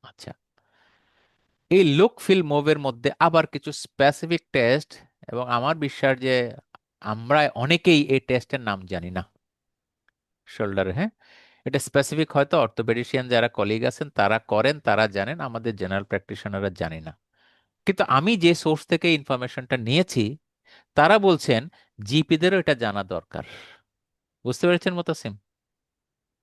আচ্ছা, এই লুক, ফিল, মুভের মধ্যে আবার কিছু স্পেসিফিক টেস্ট, এবং আমার বিশ্বাস যে আমরা অনেকেই এই টেস্টের নাম জানি না শোল্ডারে। হ্যাঁ, এটা স্পেসিফিক হয়তো অর্থোপেডিশিয়ান যারা কলিগ আছেন তারা করেন, তারা জানেন, আমাদের জেনারেল প্র্যাকটিশনাররা জানি না। কিন্তু আমি যে সোর্স থেকে ইনফরমেশনটা নিয়েছি, তারা বলছেন জিপিদেরও এটা জানা দরকার। বুঝতে পেরেছেন মোতাসিম?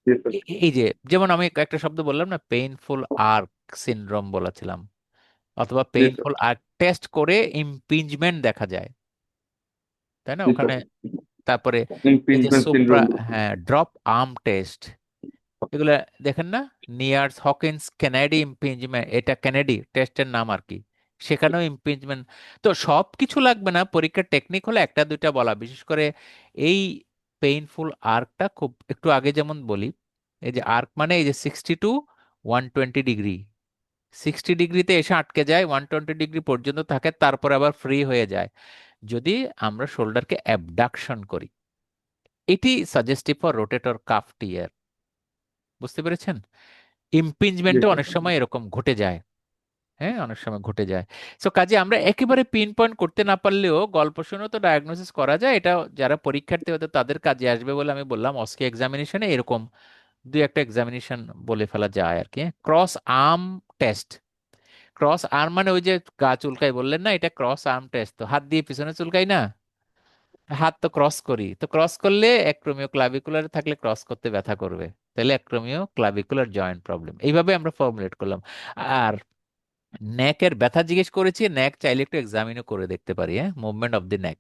জি স্যার। এই যে যেমন আমি একটা শব্দ বললাম না, পেইনফুল আর্ক সিনড্রোম বলেছিলাম, অথবা জি স্যার। পেইনফুল আর্ক টেস্ট করে ইমপিঞ্জমেন্ট দেখা যায়, তাই না? জি স্যার। ওখানে তারপরে এই যে ইমপিঞ্জমেন্ট সুপ্রা, সিনড্রোম। হ্যাঁ, ড্রপ আর্ম টেস্ট, এগুলা দেখেন না? নিয়ার্স হকিন্স কেনেডি ইমপিঞ্জমেন্ট, এটা কেনেডি টেস্টের নাম আর কি, সেখানেও ইমপিঞ্জমেন্ট। তো সব কিছু লাগবে না, পরীক্ষার টেকনিক হলো একটা দুইটা বলা, বিশেষ করে এই পেইনফুল আর্কটা খুব একটু আগে যেমন বলি। এই যে আর্ক মানে এই যে 60 to 120 ডিগ্রি, 60 ডিগ্রিতে এসে আটকে যায়, 120 ডিগ্রি পর্যন্ত থাকে, তারপর আবার ফ্রি হয়ে যায় যদি আমরা শোল্ডারকে অ্যাবডাকশন করি। এটি সাজেস্টিভ ফর রোটেটর কাফ টিয়ার। বুঝতে পেরেছেন? জি ইমপিঞ্জমেন্টে স্যার। অনেক সময় এরকম ঘটে যায়। হ্যাঁ, অনেক সময় ঘটে যায়। সো কাজে আমরা একেবারে পিন পয়েন্ট করতে না পারলেও গল্প শুনেও তো ডায়াগনোসিস করা যায়। এটা যারা পরীক্ষার্থী হতে তাদের কাজে আসবে বলে আমি বললাম, অস্কি এক্সামিনেশনে এরকম দুই একটা এক্সামিনেশন বলে ফেলা যায় আর কি। Cross arm test. Cross arm মানে ওই যে গা চুলকাই বললেন না, এটা ক্রস আর্ম টেস্ট। তো হাত দিয়ে পিছনে চুলকাই না, হাত তো ক্রস করি, তো ক্রস করলে অ্যাক্রোমিও ক্লাভিকুলার থাকলে ক্রস করতে ব্যথা করবে, তাহলে অ্যাক্রোমিও ক্লাভিকুলার জয়েন্ট প্রবলেম, এইভাবে আমরা ফর্মুলেট করলাম। আর নেকের ব্যথা জিজ্ঞেস করেছি, নেক চাইলে একটু এক্সামিনও করে দেখতে পারি, হ্যাঁ, মুভমেন্ট অফ দি নেক,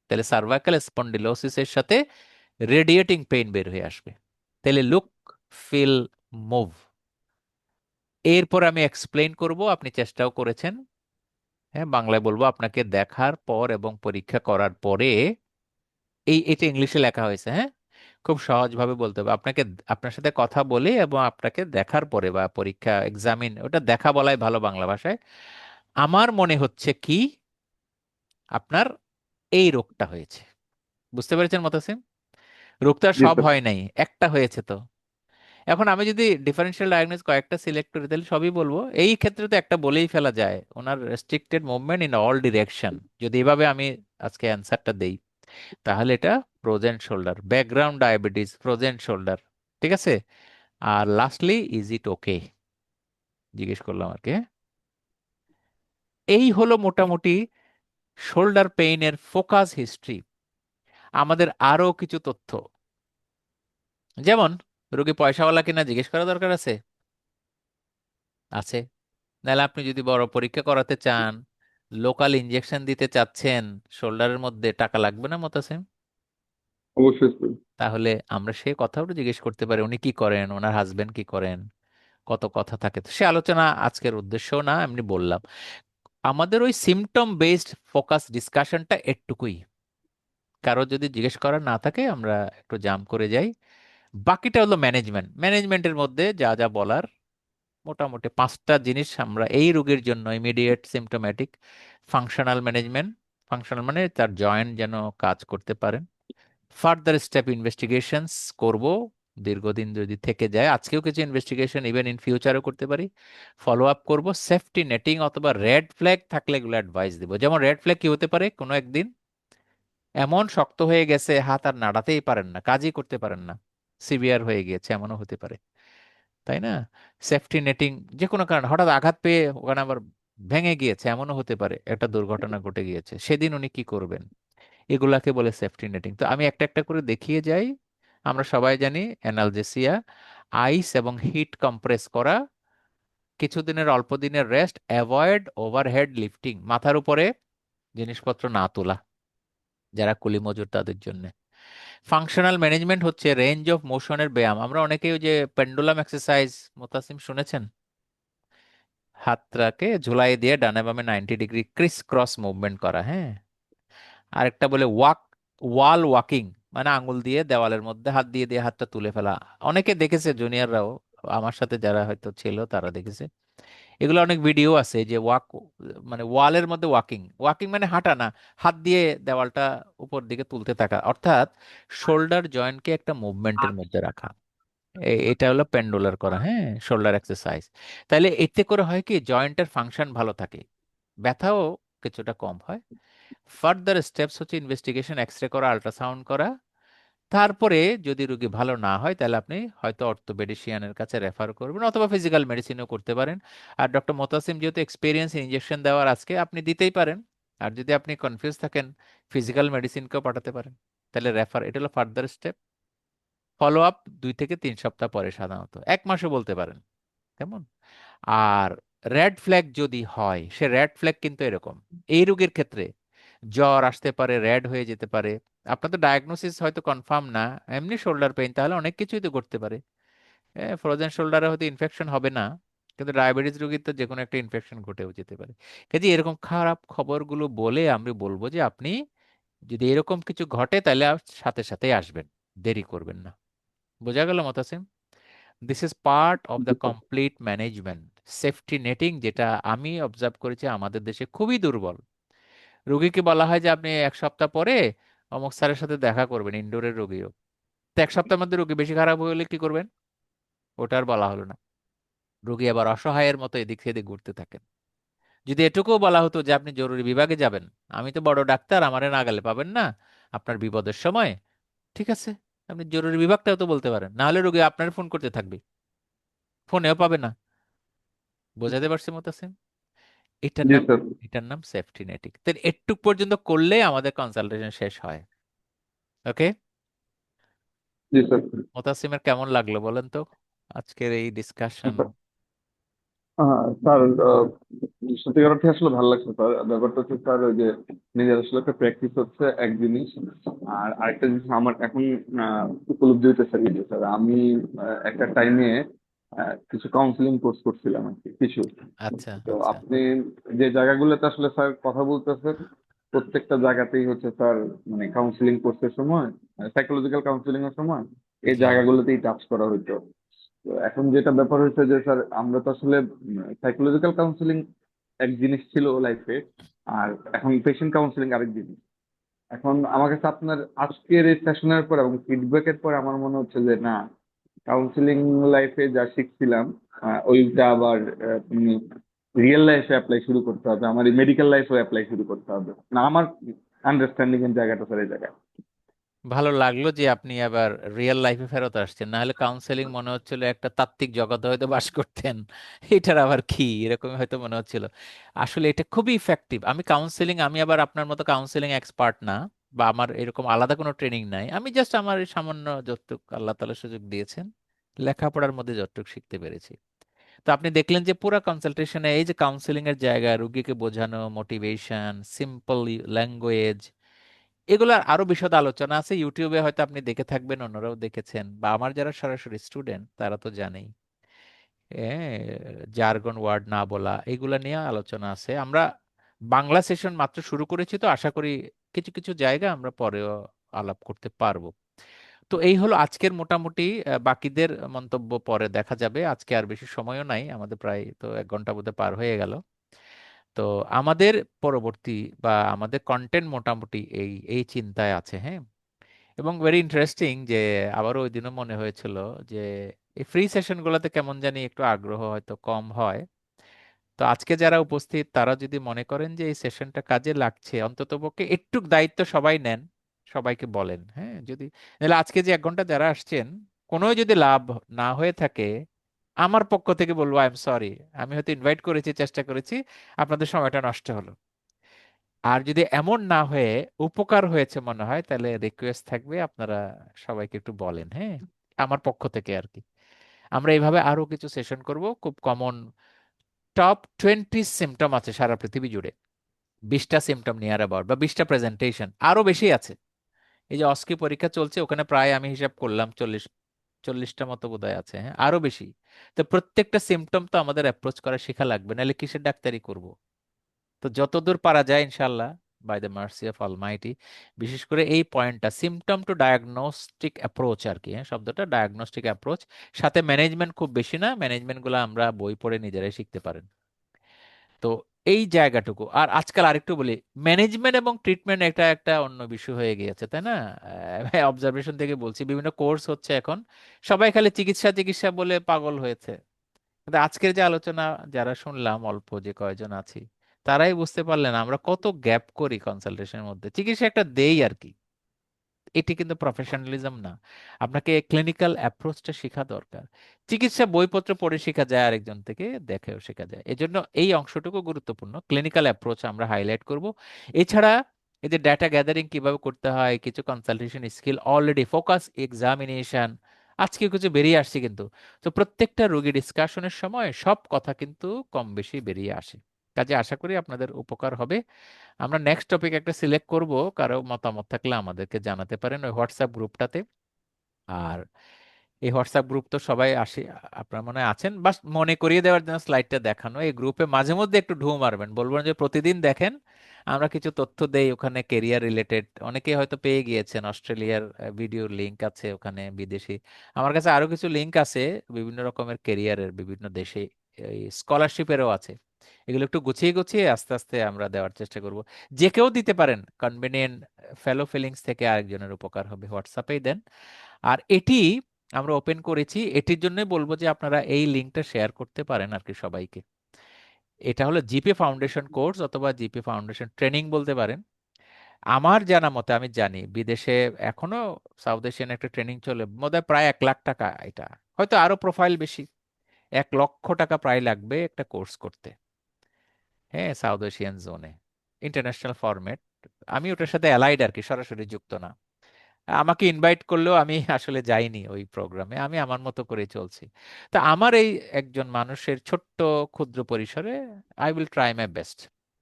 তাহলে সার্ভাইকাল স্পন্ডিলোসিসের সাথে রেডিয়েটিং পেইন বের হয়ে আসবে। তাহলে লুক, ফিল, মুভ। এরপর আমি এক্সপ্লেইন করব, আপনি চেষ্টাও করেছেন। হ্যাঁ, বাংলায় বলবো আপনাকে দেখার পর এবং পরীক্ষা করার পরে। এটা ইংলিশে লেখা হয়েছে, হ্যাঁ, খুব সহজভাবে বলতে হবে আপনাকে। আপনার সাথে কথা বলে এবং আপনাকে দেখার পরে বা পরীক্ষা এক্সামিন, ওটা দেখা বলাই ভালো বাংলা ভাষায়। আমার মনে হচ্ছে কি আপনার এই রোগটা হয়েছে। বুঝতে পেরেছেন মতাসিম? রোগটা জি সব স্যার। হয় নাই, একটা হয়েছে তো। এখন আমি যদি ডিফারেন্সিয়াল ডায়াগনোস কয়েকটা সিলেক্ট করি তাহলে সবই বলবো। এই ক্ষেত্রে তো একটা বলেই ফেলা যায়, ওনার restricted movement in all direction. যদি এভাবে আমি আজকে অ্যান্সারটা দেই, তাহলে এটা frozen shoulder, background diabetes, frozen shoulder, ঠিক আছে? আর লাস্টলি, ইজ ইট ওকে জিজ্ঞেস করলাম আর কি। এই হলো মোটামুটি শোল্ডার পেইনের ফোকাস হিস্ট্রি। আমাদের আরো কিছু তথ্য, যেমন রোগী পয়সাওয়ালা কিনা জিজ্ঞেস করা দরকার আছে। আছে। নাহলে আপনি যদি বড় পরীক্ষা করাতে চান, লোকাল ইনজেকশন দিতে চাচ্ছেন শোল্ডারের মধ্যে, টাকা লাগবে না মতাসিম? অবশ্যই স্যার। তাহলে আমরা সে কথাও জিজ্ঞেস করতে পারি, উনি কি করেন, ওনার হাজবেন্ড কি করেন, কত কথা থাকে। তো সে আলোচনা আজকের উদ্দেশ্য না, এমনি বললাম। আমাদের ওই সিমটম বেসড ফোকাস ডিসকাশনটা এটুকুই। কারো যদি জিজ্ঞেস করার না থাকে আমরা একটু জাম্প করে যাই। বাকিটা হলো ম্যানেজমেন্ট। ম্যানেজমেন্টের মধ্যে যা যা বলার, মোটামুটি 5টা জিনিস আমরা এই রোগীর জন্য immediate symptomatic. Functional management, functional মানে তার জয়েন্ট যেন কাজ করতে পারেন। ফার্দার স্টেপ ইনভেস্টিগেশনস করব, দীর্ঘদিন যদি থেকে যায়, আজকেও কিছু ইনভেস্টিগেশন ইভেন ইন ফিউচারও করতে পারি। ফলো আপ করব, সেফটি নেটিং অথবা রেড ফ্ল্যাগ থাকলে এগুলো অ্যাডভাইস দিব। যেমন রেড ফ্ল্যাগ কি হতে পারে, কোনো একদিন এমন শক্ত হয়ে গেছে হাত আর নাড়াতেই পারেন না, কাজই করতে পারেন না, সিভিয়ার হয়ে গিয়েছে, এমনও হতে পারে, তাই না? সেফটি নেটিং, যে কোনো কারণে হঠাৎ আঘাত পেয়ে ওখানে আবার ভেঙে গিয়েছে, এমনও হতে পারে, একটা দুর্ঘটনা ঘটে গিয়েছে, সেদিন উনি কি করবেন? এগুলাকে বলে সেফটি নেটিং। তো আমি একটা একটা করে দেখিয়ে যাই। আমরা সবাই জানি অ্যানালজেসিয়া, আইস এবং হিট কম্প্রেস করা, কিছুদিনের অল্প দিনের রেস্ট, অ্যাভয়েড ওভারহেড লিফটিং, মাথার উপরে জিনিসপত্র না তোলা, যারা কুলি মজুর তাদের জন্য। ফাংশনাল ম্যানেজমেন্ট হচ্ছে রেঞ্জ অফ মোশনের ব্যায়াম। আমরা অনেকেই ওই যে পেন্ডুলাম এক্সারসাইজ, মোতাসিম শুনেছেন? হাতটাকে ঝুলাই দিয়ে ডানে বামে 90 ডিগ্রি ক্রিস ক্রস মুভমেন্ট করা, হ্যাঁ। আরেকটা বলে ওয়াল ওয়াকিং, মানে আঙ্গুল দিয়ে দেওয়ালের মধ্যে হাত দিয়ে দিয়ে হাতটা তুলে ফেলা। অনেকে দেখেছে, জুনিয়ররাও আমার সাথে যারা হয়তো ছিল তারা দেখেছে। এগুলো অনেক ভিডিও আছে যে মানে ওয়ালের মধ্যে ওয়াকিং। ওয়াকিং মানে হাঁটা না, হাত দিয়ে দেওয়ালটা উপর দিকে তুলতে থাকা, অর্থাৎ শোল্ডার জয়েন্টকে একটা মুভমেন্টের মধ্যে রাখা। এটা হলো পেন্ডুলার করা, হ্যাঁ, শোল্ডার এক্সারসাইজ। তাহলে এতে করে হয় কি, জয়েন্টের ফাংশন ভালো থাকে, ব্যথাও কিছুটা কম হয়। ফার্দার স্টেপস হচ্ছে ইনভেস্টিগেশন, এক্সরে করা, আল্ট্রাসাউন্ড করা। তারপরে যদি রোগী ভালো না হয় তাহলে আপনি হয়তো অর্থোপেডিশিয়ানের কাছে রেফার করবেন, অথবা ফিজিক্যাল মেডিসিনও করতে পারেন। আর ডক্টর মোতাসিম যেহেতু এক্সপিরিয়েন্স ইনজেকশন দেওয়ার, আজকে আপনি দিতেই পারেন। আর যদি আপনি কনফিউজ থাকেন, ফিজিক্যাল মেডিসিনকেও পাঠাতে পারেন। তাহলে রেফার, এটা হলো ফার্দার স্টেপ। ফলো আপ 2 থেকে 3 সপ্তাহ পরে, সাধারণত 1 মাসও বলতে পারেন, কেমন। আর রেড ফ্ল্যাগ যদি হয়, সে রেড ফ্ল্যাগ কিন্তু এরকম: এই রোগীর ক্ষেত্রে জ্বর আসতে পারে, রেড হয়ে যেতে পারে। আপনার তো ডায়াগনোসিস হয়তো কনফার্ম না, এমনি শোল্ডার পেইন, তাহলে অনেক কিছুই তো করতে পারে। ফ্রোজেন শোল্ডারে হয়তো ইনফেকশন হবে না, কিন্তু ডায়াবেটিস রোগীর তো যে কোনো একটা ইনফেকশন ঘটেও যেতে পারে। কাজে এরকম খারাপ খবরগুলো বলে আমি বলবো যে আপনি যদি এরকম কিছু ঘটে তাহলে সাথে সাথেই আসবেন, দেরি করবেন না। বোঝা গেল Motasim? This is part of the G sir. Complete management. Safety netting, যেটা আমি অবজার্ভ করেছি আমাদের দেশে খুবই দুর্বল। রোগীকে বলা হয় যে আপনি 1 সপ্তাহ পরে অমুক স্যারের সাথে দেখা করবেন, ইনডোরের রোগীও। তো 1 সপ্তাহের মধ্যে রোগী বেশি খারাপ হলে কি করবেন? ওটা আর বলা হলো না। রোগী আবার অসহায়ের মতো এদিক সেদিক ঘুরতে থাকেন। যদি এটুকুও বলা হতো যে আপনি জরুরি বিভাগে যাবেন, আমি তো বড় ডাক্তার, আমারে না গেলে পাবেন না আপনার বিপদের সময়, ঠিক আছে, আপনি জরুরি বিভাগটাও তো বলতে পারেন, না হলে রোগী আপনার ফোন করতে থাকবে, ফোনেও পাবে না। বোঝাতে পারছি মোতাসিম? এটার জি নাম, স্যার। এটার নাম সেফটি নেটিং। তো এটুক পর্যন্ত করলে আমাদের কনসালটেশন শেষ হয়। ওকে। জি স্যার। মোতাসিমের কেমন লাগলো বলেন তো আজকের এই ডিসকাশন? স্যার, সত্যিকার অর্থে আসলে ভালো লাগছে স্যার। ব্যাপারটা হচ্ছে স্যার, ওই যে নিজের আসলে একটা প্র্যাকটিস হচ্ছে এক জিনিস, আর আরেকটা জিনিস আমার এখন উপলব্ধি হইতেছে কি যে স্যার, আমি একটা টাইমে কিছু কাউন্সিলিং কোর্স করছিলাম আর কি, কিছু। আচ্ছা তো আচ্ছা। আপনি যে জায়গাগুলোতে আসলে স্যার কথা বলতেছেন, প্রত্যেকটা জায়গাতেই হচ্ছে স্যার, মানে কাউন্সিলিং কোর্সের সময়, সাইকোলজিক্যাল কাউন্সিলিং এর সময় এই জি। জায়গাগুলোতেই টাচ করা হইতো। তো এখন যেটা ব্যাপার হচ্ছে যে স্যার, আমরা তো আসলে সাইকোলজিক্যাল কাউন্সিলিং এক জিনিস ছিল লাইফে, আর এখন পেশেন্ট কাউন্সিলিং আরেক জিনিস। এখন আমার কাছে আপনার আজকের এই সেশনের পর এবং ফিডব্যাকের পর আমার মনে হচ্ছে যে না, কাউন্সিলিং লাইফে যা শিখছিলাম ওইটা আবার রিয়েল লাইফে অ্যাপ্লাই শুরু করতে হবে, আমার এই মেডিকেল লাইফে অ্যাপ্লাই শুরু করতে হবে। না, আমার আন্ডারস্ট্যান্ডিং এর জায়গাটা স্যার এই জায়গায়। ভালো লাগলো যে আপনি আবার রিয়েল লাইফে ফেরত আসছেন, না হলে কাউন্সেলিং মনে হচ্ছিল একটা তাত্ত্বিক জগতে হয়তো বাস করতেন, এটার আবার কি এরকমই হয়তো মনে হচ্ছিল। আসলে এটা খুবই ইফেক্টিভ। আমি কাউন্সেলিং, আমি আবার আপনার মতো কাউন্সেলিং এক্সপার্ট না, বা আমার এরকম আলাদা কোনো ট্রেনিং নাই। আমি জাস্ট আমার এই সামান্য যতটুকু আল্লাহ তাআলা সুযোগ দিয়েছেন, লেখাপড়ার মধ্যে যতটুকু শিখতে পেরেছি। তো আপনি দেখলেন যে পুরো কনসালটেশনে এই যে কাউন্সেলিং এর জায়গা, রুগীকে বোঝানো, মোটিভেশন, সিম্পল ল্যাঙ্গুয়েজ, এগুলার আরো বিশদ আলোচনা আছে ইউটিউবে, হয়তো আপনি দেখে থাকবেন, অন্যরাও দেখেছেন, বা আমার যারা সরাসরি স্টুডেন্ট তারা তো জানেই। জার্গন ওয়ার্ড না বলা, এগুলা নিয়ে আলোচনা আছে। আমরা বাংলা সেশন মাত্র শুরু করেছি, তো আশা করি কিছু কিছু জায়গা আমরা পরেও আলাপ করতে পারবো। তো এই হলো আজকের মোটামুটি। বাকিদের মন্তব্য পরে দেখা যাবে, আজকে আর বেশি সময়ও নাই আমাদের, প্রায় তো 1 ঘন্টা বোধহয় পার হয়ে গেল। তো আমাদের পরবর্তী বা আমাদের কন্টেন্ট মোটামুটি এই এই চিন্তায় আছে, হ্যাঁ। এবং ভেরি ইন্টারেস্টিং যে আবারও ওই দিনও মনে হয়েছিল যে এই ফ্রি সেশনগুলোতে কেমন জানি একটু আগ্রহ হয়তো কম হয়। তো আজকে যারা উপস্থিত তারা যদি মনে করেন যে এই সেশনটা কাজে লাগছে, অন্ততপক্ষে একটু দায়িত্ব সবাই নেন, সবাইকে বলেন, হ্যাঁ। যদি নাহলে আজকে যে 1 ঘন্টা যারা আসছেন, কোনো যদি লাভ না হয়ে থাকে, আমার পক্ষ থেকে বলবো আই এম সরি। আমি হয়তো ইনভাইট করেছি, চেষ্টা করেছি, আপনাদের সময়টা নষ্ট হলো। আর যদি এমন না হয়ে উপকার হয়েছে মনে হয়, তাহলে রিকোয়েস্ট থাকবে আপনারা সবাইকে একটু বলেন, হ্যাঁ, আমার পক্ষ থেকে আর কি। আমরা এইভাবে আরো কিছু সেশন করব। খুব কমন টপ 20 সিমটম আছে সারা পৃথিবী জুড়ে, 20টা সিমটম নিয়ার অ্যাবাউট, বা 20টা প্রেজেন্টেশন, আরো বেশি আছে। এই যে অস্কি পরীক্ষা চলছে, ওখানে প্রায় আমি হিসাব করলাম 40-40টা মতো বোধহয় আছে, হ্যাঁ আরো বেশি। তো প্রত্যেকটা সিমটম তো আমাদের অ্যাপ্রোচ করা শেখা লাগবে, নাহলে কিসের ডাক্তারি করব? তো যতদূর পারা যায় ইনশাল্লাহ, by the mercy of almighty, বিশেষ করে এই পয়েন্টটা সিমটম টু ডায়াগনস্টিক অ্যাপ্রোচ আর কি, হ্যাঁ শব্দটা ডায়াগনস্টিক অ্যাপ্রোচ, সাথে ম্যানেজমেন্ট খুব বেশি না, ম্যানেজমেন্টগুলো আমরা বই পড়ে নিজেরাই শিখতে পারেন। তো এই জায়গাটুকু। আর আজকাল আরেকটু বলি, ম্যানেজমেন্ট এবং ট্রিটমেন্ট এটা একটা অন্য বিষয় হয়ে গিয়েছে, তাই না? অবজারভেশন থেকে বলছি, বিভিন্ন কোর্স হচ্ছে এখন, সবাই খালি চিকিৎসা চিকিৎসা বলে পাগল হয়েছে। কিন্তু আজকের যে আলোচনা যারা শুনলাম, অল্প যে কয়জন আছি, তারাই বুঝতে পারলেন আমরা কত গ্যাপ করি কনসালটেশনের মধ্যে। চিকিৎসা একটা দেই আর কি, এটি কিন্তু প্রফেশনালিজম না। আপনাকে ক্লিনিক্যাল অ্যাপ্রোচটা শেখা দরকার। চিকিৎসা বইপত্র পড়ে শেখা যায়, আরেকজন থেকে দেখেও শেখা যায়, এজন্য এই অংশটুকু গুরুত্বপূর্ণ। ক্লিনিক্যাল অ্যাপ্রোচ আমরা হাইলাইট করব। এছাড়া এই যে ডেটা গ্যাদারিং কিভাবে করতে হয়, কিছু consultation skill, already focus examination আজকে কিছু বেরিয়ে আসছে কিন্তু। তো প্রত্যেকটা রোগী ডিসকাশনের সময় সব কথা কিন্তু কম বেশি বেরিয়ে আসে, কাজে আশা করি আপনাদের উপকার হবে। আমরা নেক্সট টপিক একটা সিলেক্ট করব, কারো মতামত থাকলে আমাদেরকে জানাতে পারেন ওই হোয়াটসঅ্যাপ গ্রুপটাতে। আর এই হোয়াটসঅ্যাপ গ্রুপ তো সবাই আসে, আপনার মনে হয় আছেন, বাস মনে করিয়ে দেওয়ার জন্য স্লাইডটা দেখানো। এই গ্রুপে মাঝে মধ্যে একটু ঢু মারবেন, বলবেন যে প্রতিদিন দেখেন, আমরা কিছু তথ্য দেই ওখানে কেরিয়ার রিলেটেড। অনেকে হয়তো পেয়ে গিয়েছেন, অস্ট্রেলিয়ার ভিডিওর লিংক আছে ওখানে, বিদেশি। আমার কাছে আরো কিছু লিংক আছে বিভিন্ন রকমের কেরিয়ারের, বিভিন্ন দেশে এই স্কলারশিপেরও আছে। এগুলো একটু গুছিয়ে গুছিয়ে আস্তে আস্তে আমরা দেওয়ার চেষ্টা করব। যে কেউ দিতে পারেন, কনভেনিয়েন্ট ফেলো ফিলিংস থেকে আরেকজনের উপকার হবে, হোয়াটসঅ্যাপেই দেন। আর এটি আমরা ওপেন করেছি, এটির জন্যই বলবো যে আপনারা এই লিঙ্কটা শেয়ার করতে পারেন আর কি সবাইকে। এটা হলো জিপি ফাউন্ডেশন কোর্স অথবা জিপি ফাউন্ডেশন ট্রেনিং বলতে পারেন। আমার জানা মতে, আমি জানি বিদেশে এখনো সাউথ এশিয়ান একটা ট্রেনিং চলে, বোধহয় প্রায় 1 লাখ টাকা এটা, হয়তো আরো প্রোফাইল বেশি, 1 লক্ষ টাকা প্রায় লাগবে একটা কোর্স করতে, হ্যাঁ সাউথ এশিয়ান জোনে, ইন্টারন্যাশনাল ফরম্যাট। আমি ওটার সাথে অ্যালাইড আর কি, সরাসরি যুক্ত না। আমাকে ইনভাইট করলেও আমি আসলে যাইনি ওই প্রোগ্রামে, আমি আমার মতো করে চলছি। তা আমার এই একজন মানুষের ছোট্ট ক্ষুদ্র পরিসরে I will try my best,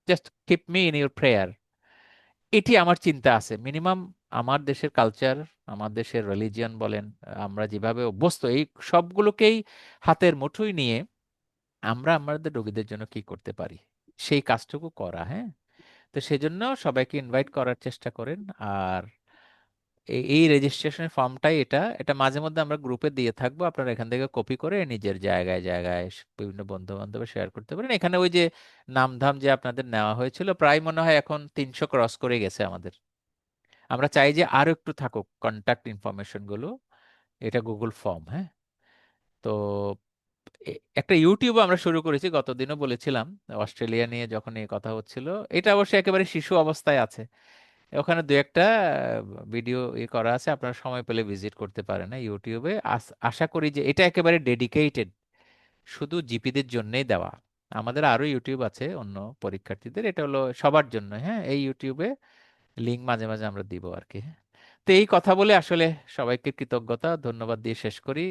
just keep me in your prayer. এটি আমার চিন্তা আছে মিনিমাম। আমার দেশের কালচার, আমার দেশের রিলিজিয়ন বলেন, আমরা যেভাবে অভ্যস্ত, এই সবগুলোকেই হাতের মুঠোয় নিয়ে আমরা আমাদের রোগীদের জন্য কি করতে পারি, সেই কাজটুকু করা, হ্যাঁ। তো সেজন্য সবাইকে ইনভাইট করার চেষ্টা করেন। আর এই রেজিস্ট্রেশনের ফর্মটাই, এটা এটা মাঝে মধ্যে আমরা গ্রুপে দিয়ে থাকবো, আপনারা এখান থেকে কপি করে নিজের জায়গায় জায়গায় বিভিন্ন বন্ধু বান্ধব শেয়ার করতে পারেন। এখানে ওই যে নামধাম যে আপনাদের নেওয়া হয়েছিল, প্রায় মনে হয় এখন 300 ক্রস করে গেছে আমাদের। আমরা চাই যে আরো একটু থাকুক কন্টাক্ট ইনফরমেশন গুলো। এটা গুগল ফর্ম, হ্যাঁ। তো একটা ইউটিউব আমরা শুরু করেছি, গতদিনও বলেছিলাম, অস্ট্রেলিয়া নিয়ে যখন এই কথা হচ্ছিল। এটা অবশ্যই একেবারে শিশু অবস্থায় আছে, ওখানে দু একটা ভিডিও করা আছে, আপনারা সময় পেলে ভিজিট করতে পারেন না ইউটিউবে। আশা করি যে এটা একেবারে ডেডিকেটেড শুধু জিপিদের জন্যই দেওয়া। আমাদের আরো ইউটিউব আছে অন্য পরীক্ষার্থীদের, এটা হলো সবার জন্য, হ্যাঁ। এই ইউটিউবে লিংক মাঝে মাঝে আমরা দিব আর কি, হ্যাঁ। তো এই কথা বলে আসলে সবাইকে কৃতজ্ঞতা ধন্যবাদ দিয়ে শেষ করি।